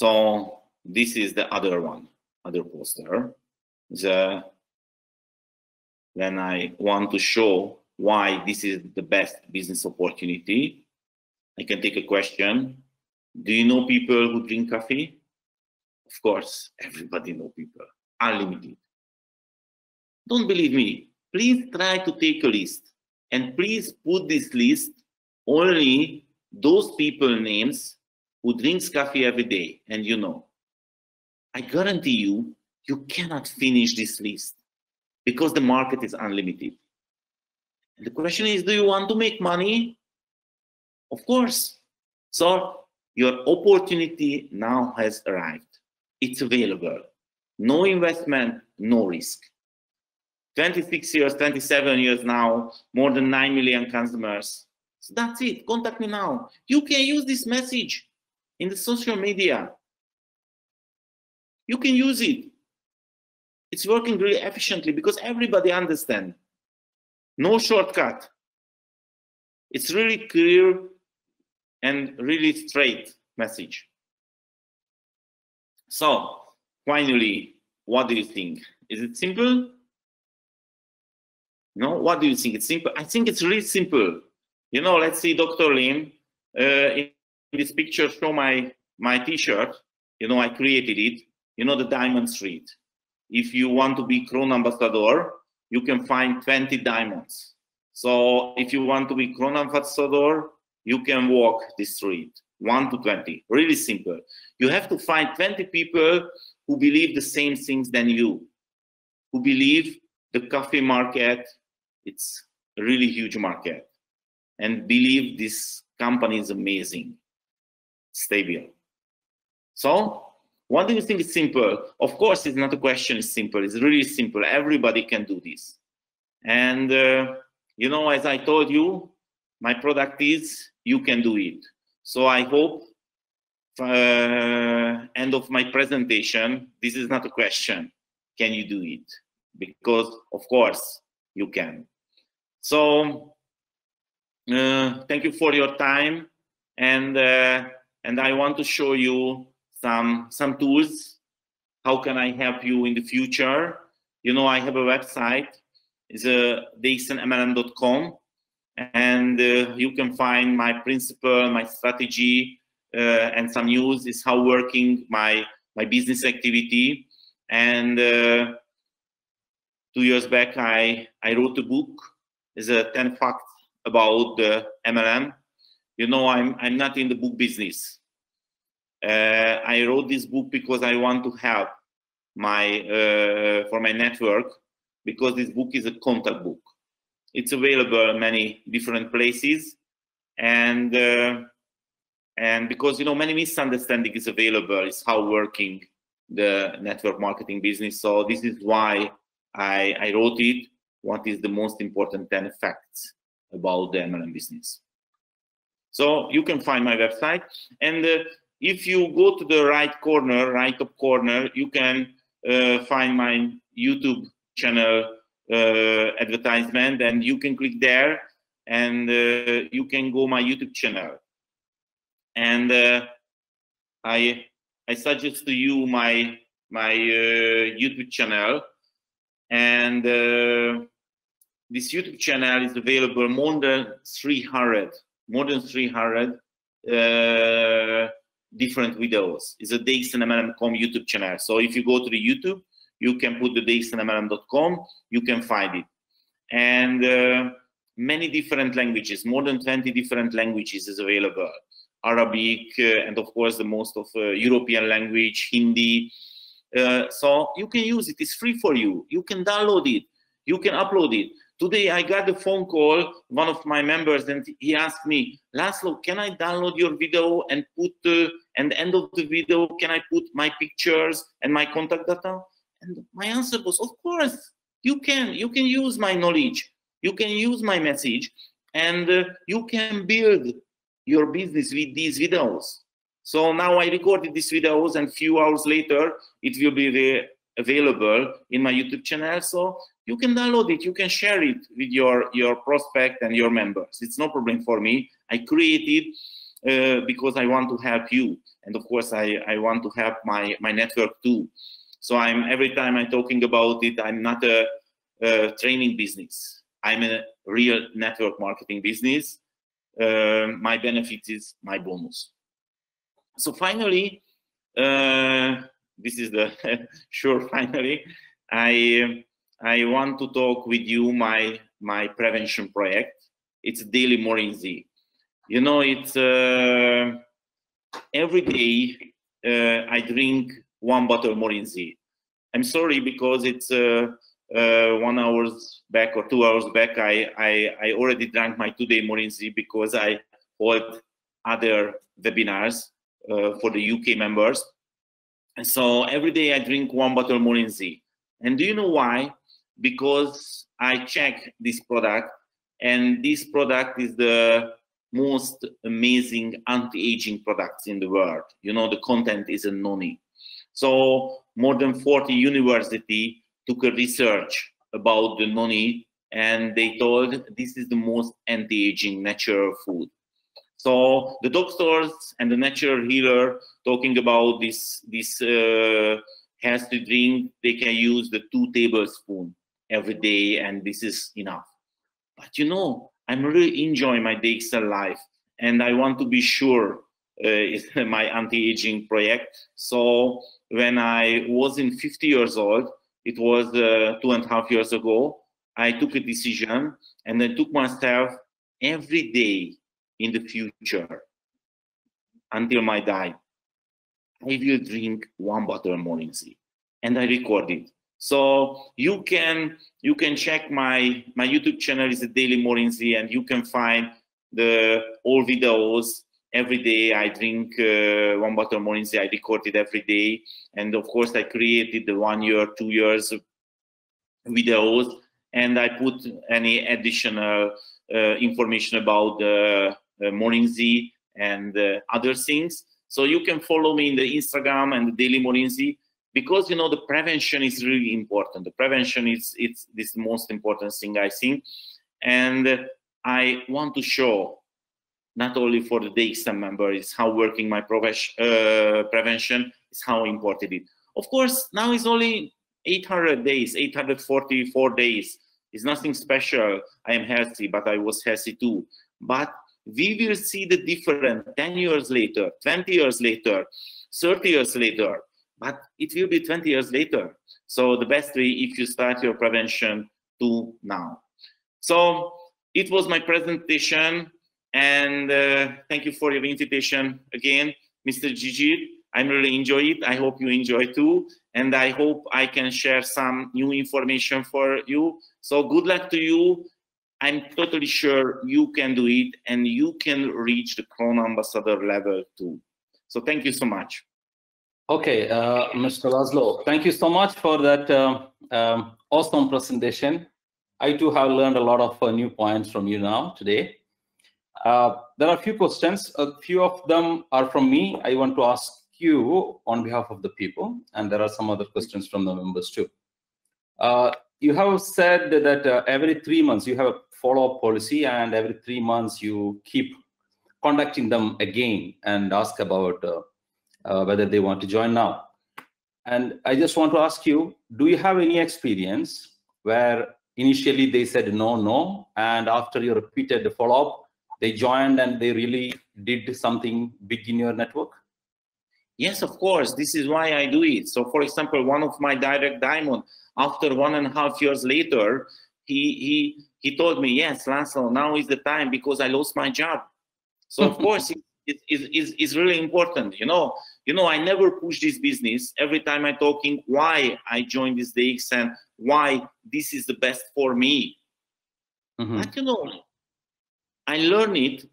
So this is the other one, other poster. When I want to show why this is the best business opportunity, I can take a question. Do you know people who drink coffee? Of course, everybody knows people. Unlimited. Don't believe me. Please try to take a list, and please put this list only those people names who drinks coffee every day, and you know. I guarantee you, you cannot finish this list because the market is unlimited. And the question is, do you want to make money? Of course. So your opportunity now has arrived. It's available. No investment, no risk. 26 years, 27 years now, more than 9 million customers. So that's it. Contact me now. You can use this message in the social media. You can use it. It's working really efficiently because everybody understands. No shortcut. It's really clear and really straight message. So, finally, what do you think? Is it simple? No? What do you think? It's simple? I think it's really simple. You know, let's see Dr. Lim. In this picture, show my t-shirt. You know, I created it. You know, the Diamond Street. If you want to be Crown Ambassador, you can find 20 diamonds. So if you want to be Crown Ambassador, you can walk this street, 1 to 20. Really simple. You have to find 20 people who believe the same things than you, who believe the coffee market, it's a really huge market, and believe this company is amazing, stable. So, what do you think is simple? Of course, it's not a question, it's simple. It's really simple. Everybody can do this. And, you know, as I told you, my product is, you can do it. So I hope, end of my presentation, this is not a question. Can you do it? Because, of course, you can. So, thank you for your time. And I want to show you some tools. How can I help you in the future? You know, I have a website. It's DXNMLM.com, and you can find my principle, my strategy, and some news is how working my business activity. And 2 years back, I wrote a book. It's 10 facts about the MLM. You know, I'm not in the book business. I wrote this book because I want to help for my network, because this book is a contact book. It's available in many different places, and because, you know, many misunderstanding is available, is how working the network marketing business. So this is why I wrote it. What is the most important 10 facts about the MLM business? So you can find my website, and if you go to the right top corner, you can find my YouTube channel advertisement, and you can click there, and you can go my YouTube channel. And I suggest to you my YouTube channel, and this YouTube channel is available more than 300 different videos. It's a DXN YouTube channel. So if you go to the YouTube, you can put the DXNMLM.com, you can find it. And many different languages, more than 20 different languages is available. Arabic, and of course the most of European language, Hindi. So you can use it, it's free for you. You can download it, you can upload it. Today I got a phone call, one of my members, and he asked me, László, can I download your video and put, at the end of the video, can I put my pictures and my contact data? And my answer was, of course, you can use my knowledge, you can use my message, and you can build your business with these videos. So now I recorded these videos, and a few hours later, it will be available in my YouTube channel. So you can download it, you can share it with your prospect and your members. It's no problem for me. I created because I want to help you. And of course, I want to help my network too. So every time I'm talking about it, I'm not a training business. I'm a real network marketing business. My benefit is my bonus. So finally, this is the sure finally, I want to talk with you my prevention project. It's Daily Morinzi. You know, it's every day I drink 1 bottle Morinzi. I'm sorry because it's 1 hour back or 2 hours back, I already drank my 2-day Morinzi because I hold other webinars for the UK members. And so every day I drink 1 bottle Morinzi. And do you know why? Because I check this product, and this product is the most amazing anti-aging products in the world. You know, the content is a noni. So more than 40 universities took a research about the noni, and they told this is the most anti-aging natural food. So the doctors and the natural healer talking about this healthy drink, they can use the 2 tablespoons every day, and this is enough. But you know, I'm really enjoying my DXN life, and I want to be sure it's my anti-aging project. So when I was 50 years old, it was 2.5 years ago, I took a decision, and I took myself every day in the future until my die, I will drink 1 bottle Morinzi, and I record it. So you can check my YouTube channel is a Daily Morinzi, and you can find all videos. Every day I drink 1 bottle Morinzi. I record it every day, and of course I created the 1 year, 2 years videos, and I put any additional information about the Morinzi and other things. So you can follow me in the Instagram and the Daily Morinzi, because you know the prevention is really important. The prevention is this most important thing, I think, and I want to show not only for the DXN members how working my prevention is how important it is. Of course, now it's only 800 days, 844 days. It's nothing special. I am healthy, but I was healthy too. But we will see the difference 10 years later, 20 years later, 30 years later, but it will be 20 years later. So the best way if you start your prevention to now. So it was my presentation, and thank you for your invitation again, Mr. Gigi. I really enjoy it. I hope you enjoy too, and I hope I can share some new information for you. So good luck to you. I'm totally sure you can do it, and you can reach the Crown Ambassador level too. So thank you so much. Okay, Mr. László, thank you so much for that awesome presentation. I too have learned a lot of new points from you now today. There are a few questions. A few of them are from me. I want to ask you on behalf of the people, and there are some other questions from the members too. You have said that every 3 months you have a follow-up policy, and every 3 months you keep contacting them again and ask about whether they want to join now. And I just want to ask you, do you have any experience where initially they said no, and after you repeated the follow-up, they joined and they really did something big in your network? Yes, of course. This is why I do it. So, for example, one of my direct diamond, after 1.5 years later, he told me, yes, László, now is the time because I lost my job. So, of course, it's really important. You know, I never push this business. Every time I'm talking why I joined this DXN, why this is the best for me. But, you know, I learned it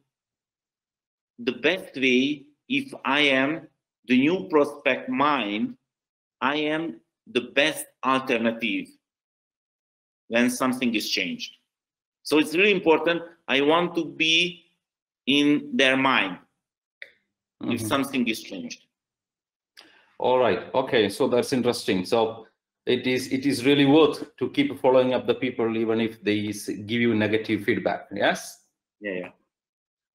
the best way. If I am the new prospect mind, I am the best alternative when something is changed. So it's really important. I want to be in their mind if something is changed. All right. Okay. So that's interesting. So it is really worth to keep following up the people even if they give you negative feedback. Yes. Yeah.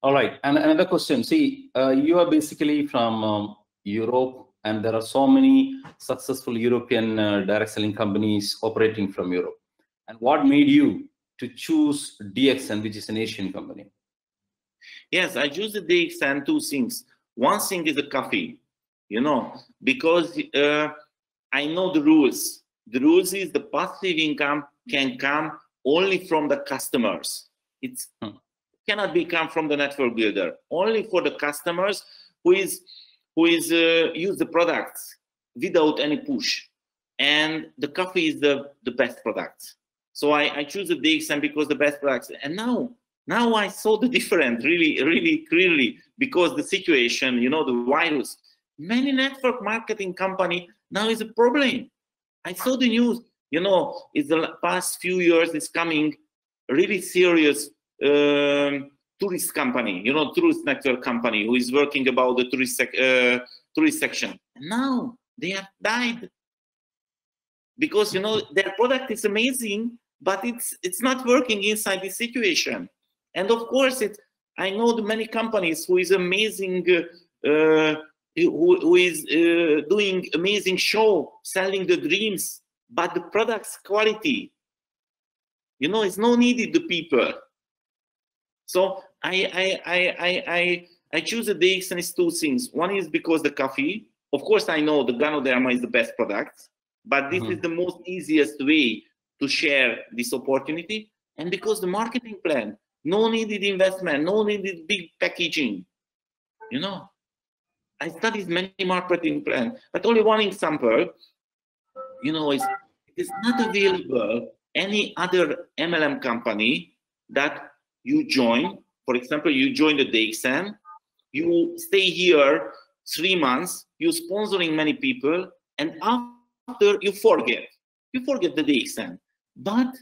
All right. And another question. See, you are basically from Europe, and there are so many successful European direct selling companies operating from Europe. And what made you to choose DXN, which is an Asian company? Yes, I choose the DXN, two things. One thing is the coffee, you know, because I know the rules. The rules is the passive income can come only from the customers. It cannot come from the network builder. Only for the customers who use the products without any push. And the coffee is the best product. So I choose the DXN because the best products. And now I saw the difference really, really clearly, because the situation, you know, the virus, many network marketing company now is a problem. I saw the news, you know, in the past few years it's coming really serious tourist company, you know, tourist network company who is working about the tourist section. And now they have died because, you know, their product is amazing, but it's not working inside this situation. And of course, I know the many companies who is amazing, who is doing amazing show, selling the dreams, but the product's quality, you know, it's no needed the people. So I choose the DXN is two things. One is because the coffee. Of course, I know the Ganoderma is the best product, but this is the most easiest way to share this opportunity. And because the marketing plan, no needed investment, no needed big packaging. You know, I studied many marketing plans, but only one example, you know, it is not available any other MLM company that you join. For example, you join the DXN, you stay here 3 months, you're sponsoring many people, and after you forget the DXN. But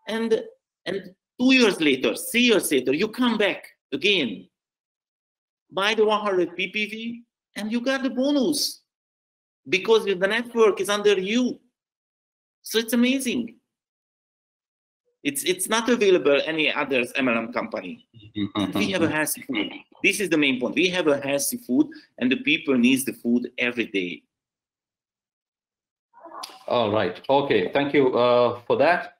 and 2 years later, 3 years later, you come back again, buy the 100 PPV, and you got the bonus because the network is under you. So it's amazing. It's not available any other MLM company. We have a healthy food. This is the main point. We have a healthy food, and the people need the food every day. All right. Okay. Thank you for that.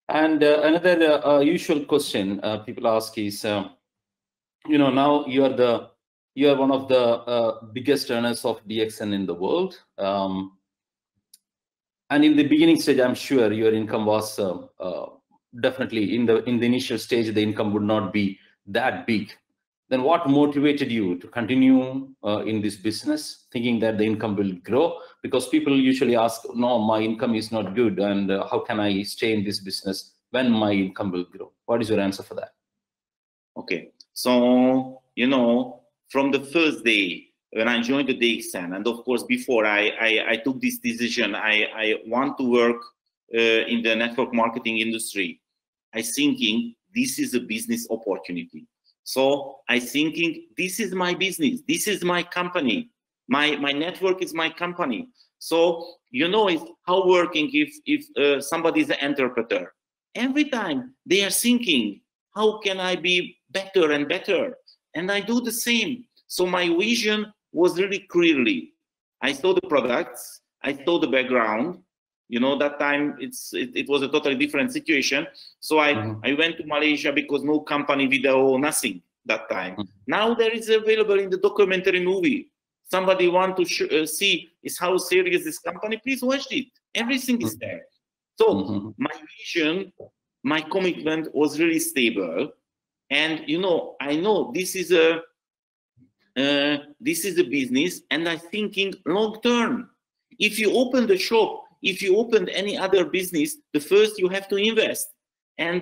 And another usual question people ask is, you know, now you are one of the biggest earners of DXN in the world. And in the beginning stage, I'm sure your income was definitely in the initial stage, the income would not be that big. Then what motivated you to continue in this business, thinking that the income will grow? Because people usually ask, no, my income is not good, and how can I stay in this business when my income will grow? What is your answer for that? Okay, so, you know, from the first day when I joined the DXN, and of course before I took this decision, I want to work in the network marketing industry. I thinking this is a business opportunity. So I thinking this is my business, this is my company, my network is my company. So, you know, it's how working if somebody is an interpreter. Every time they are thinking, how can I be better and better? And I do the same. So my vision was really clearly. I saw the products, I saw the background. You know, that time it was a totally different situation. So I went to Malaysia because no company video, nothing that time. Now there is available in the documentary movie. somebody want to see is how serious this company, please watch it. Everything is there. So my vision, my commitment was really stable. And you know, I know this is a business, and I'm thinking long term. If you open the shop, if you open any other business, the first you have to invest, and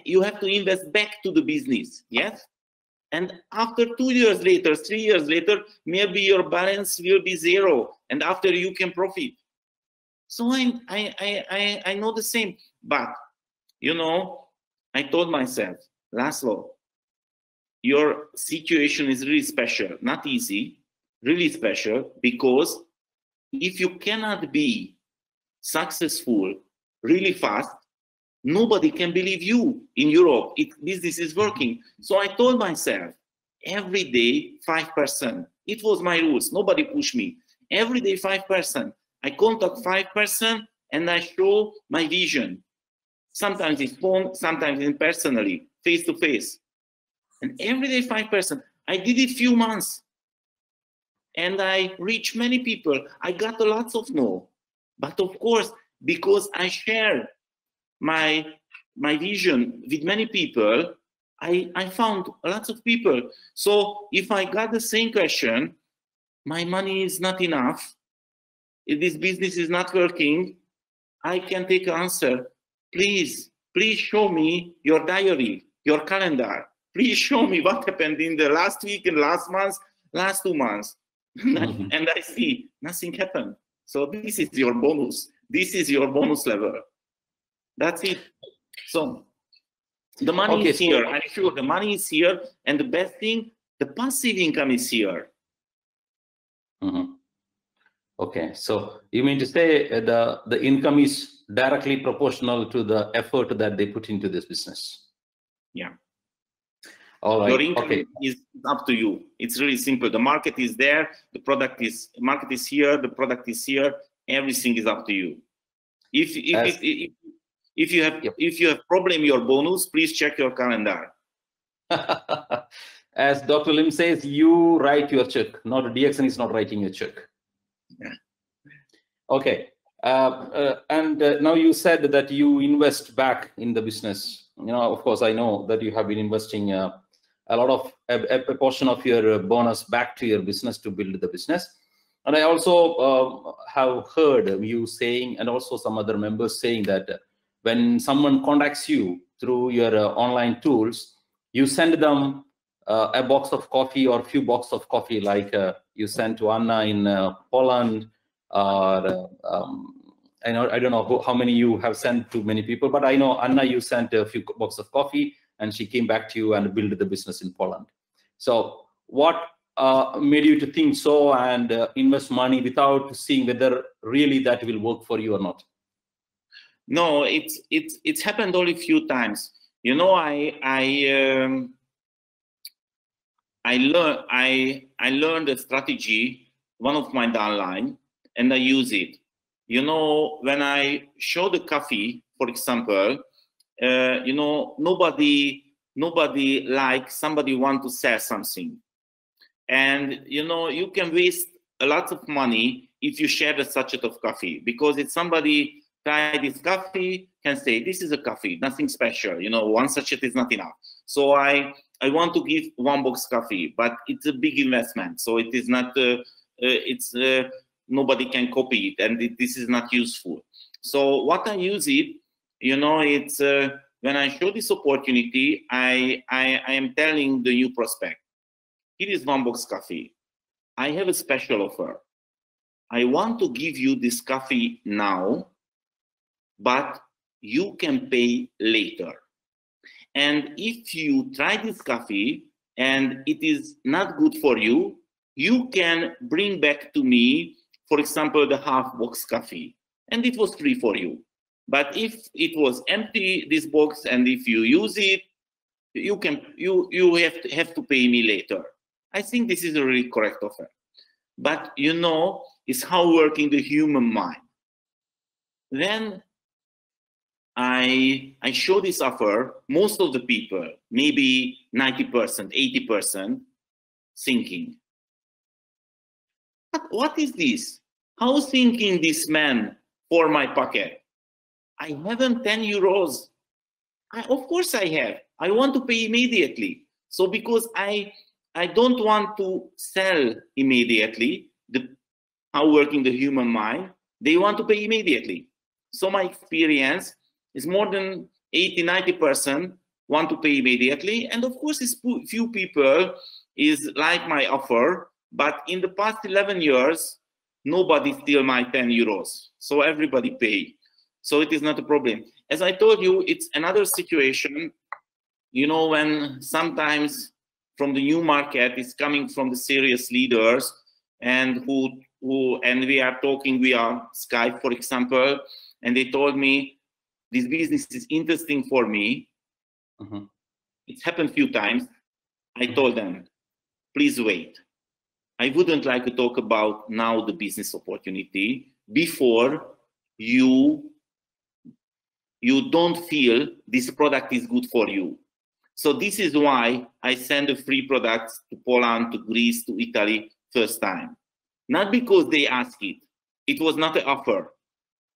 you have to invest back to the business. Yes. And after 2 years later, 3 years later, maybe your balance will be zero, and after you can profit. So I know the same, but you know, I told myself, László, your situation is really special, not easy, really special, because if you cannot be successful really fast, nobody can believe you in Europe. Business is working. So I told myself, every day 5%. It was my rules. Nobody pushed me. Every day 5%. I contact 5% and I show my vision. Sometimes it's phone, sometimes in personally, face to face. And every day 5%. I did it few months. And I reached many people. I got lots of no. But of course, because I share my vision with many people, I found lots of people. So if I got the same question, my money is not enough, if this business is not working, I can take an answer. Please show me your diary, your calendar. Please show me what happened in the last week and last month, last 2 months. And I see nothing happened. So this is your bonus. This is your bonus level. That's it. So the money is here. I'm sure the money is here. And the best thing, the passive income is here. Okay. So you mean to say the income is directly proportional to the effort that they put into this business? Yeah. All right. Your income is up to you. It's really simple. The market is there. The market is here. The product is here. Everything is up to you. If you have problem your bonus, please check your calendar. As Dr. Lim says, you write your check. Not DXN is not writing your check. Yeah. Okay. And now you said that you invest back in the business. You know, of course, I know that you have been investing a lot of a portion of your bonus back to your business to build the business. And I also have heard you saying, and also some other members saying, that when someone contacts you through your online tools, you send them a box of coffee or a few boxes of coffee, like you sent to Anna in Poland, or I don't know how many you have sent to many people, but I know Anna, you sent a few boxes of coffee, and she came back to you and built the business in Poland. So what made you to think so and invest money without seeing whether really that will work for you or not? No, it's happened only a few times. You know, I learned a strategy, one of my downline, and I use it. You know, when I show the coffee, for example, you know, nobody likes somebody want to sell something. And, you know, you can waste a lot of money if you share the sachet of coffee, because if somebody try this coffee, can say, this is a coffee, nothing special, you know, one sachet is not enough. So I want to give 1 box coffee, but it's a big investment. So it is not, nobody can copy it, and this is not useful. So what I use it, you know, it's when I show this opportunity, I am telling the new prospect, here is 1 box coffee. I have a special offer. I want to give you this coffee now, but you can pay later. And if you try this coffee and it is not good for you, you can bring back to me, for example, the half box coffee, and it was free for you. But if it was empty, this box, and if you use it, you have to pay me later. I think this is a really correct offer. But you know, it's how working the human mind. Then I show this offer, most of the people, maybe 90%, 80%, thinking, what is this? How thinking this man for my pocket? I haven't 10 euros. Of course I have. I want to pay immediately. So because I don't want to sell immediately, how working the human mind, they want to pay immediately. So my experience is more than 80–90% want to pay immediately. And of course, it's few people is like my offer, but in the past 11 years, nobody steal my 10 euros. So everybody pay. So it is not a problem. As I told you, it's another situation, you know, when sometimes from the new market is coming from the serious leaders and and we are talking via Skype, for example, and they told me this business is interesting for me. It's happened a few times. I told them, please wait. I wouldn't like to talk about now the business opportunity before you don't feel this product is good for you. So this is why I send the free products to Poland, to Greece, to Italy first time. Not because they ask it. It was not an offer.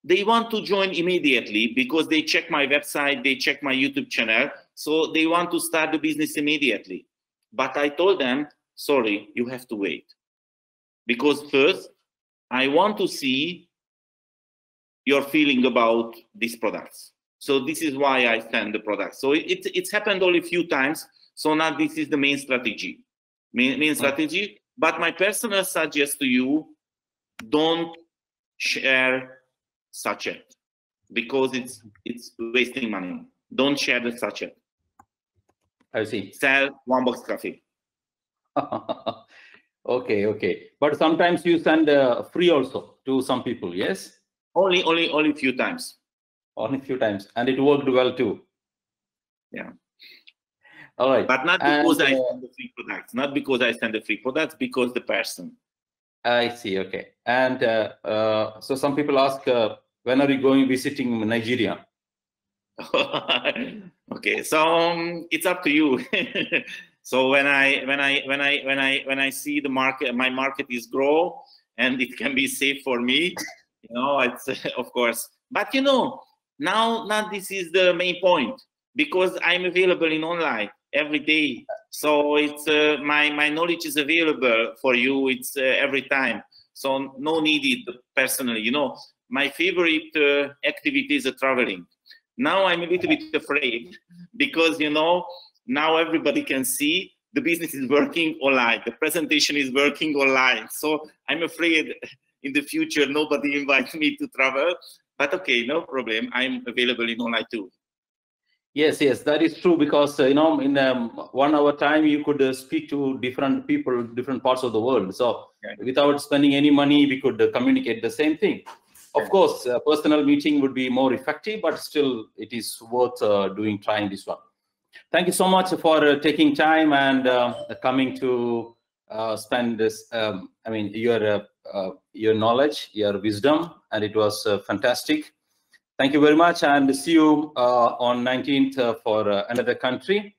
They want to join immediately because they check my website, they check my YouTube channel, so they want to start the business immediately. But I told them, sorry, you have to wait. Because first, I want to see your feeling about these products. So this is why I send the products. So it's happened only a few times. So now this is the main strategy. Main strategy. But my personal suggestion to you, don't share sachet because it's wasting money. Don't share the sachet. I see. Sell one box coffee. Okay. But sometimes you send free also to some people, yes? Only a few times. Only a few times, and it worked well too. Yeah. All right. But not because I send the free products. Not because I send the free products, because the person. I see. Okay. And so some people ask, when are you going visiting Nigeria? Okay, so it's up to you. So when I see the market, my market is grow, and it can be safe for me, you know, it's of course. But you know, now this is the main point, because I'm available in online every day. So it's my knowledge is available for you. It's every time. So no needed personally. You know, my favorite activity is traveling. Now I'm a little bit afraid because, you know, now everybody can see the business is working online. The presentation is working online. So I'm afraid in the future, nobody invites me to travel, but okay, no problem. I'm available in online too. Yes, that is true, because you know, in 1 hour time you could speak to different people, different parts of the world. So without spending any money, we could communicate the same thing. Of course, a personal meeting would be more effective, but still it is worth trying this one. Thank you so much for taking time and coming to spend this, I mean, your knowledge, your wisdom, and it was fantastic. Thank you very much, and see you on 19th for another country.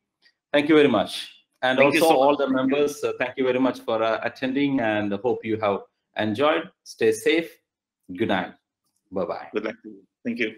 Thank you very much. And thank also so all the members, thank you very much for attending, and hope you have enjoyed. Stay safe. Good night. Bye-bye. Good luck to you. Thank you.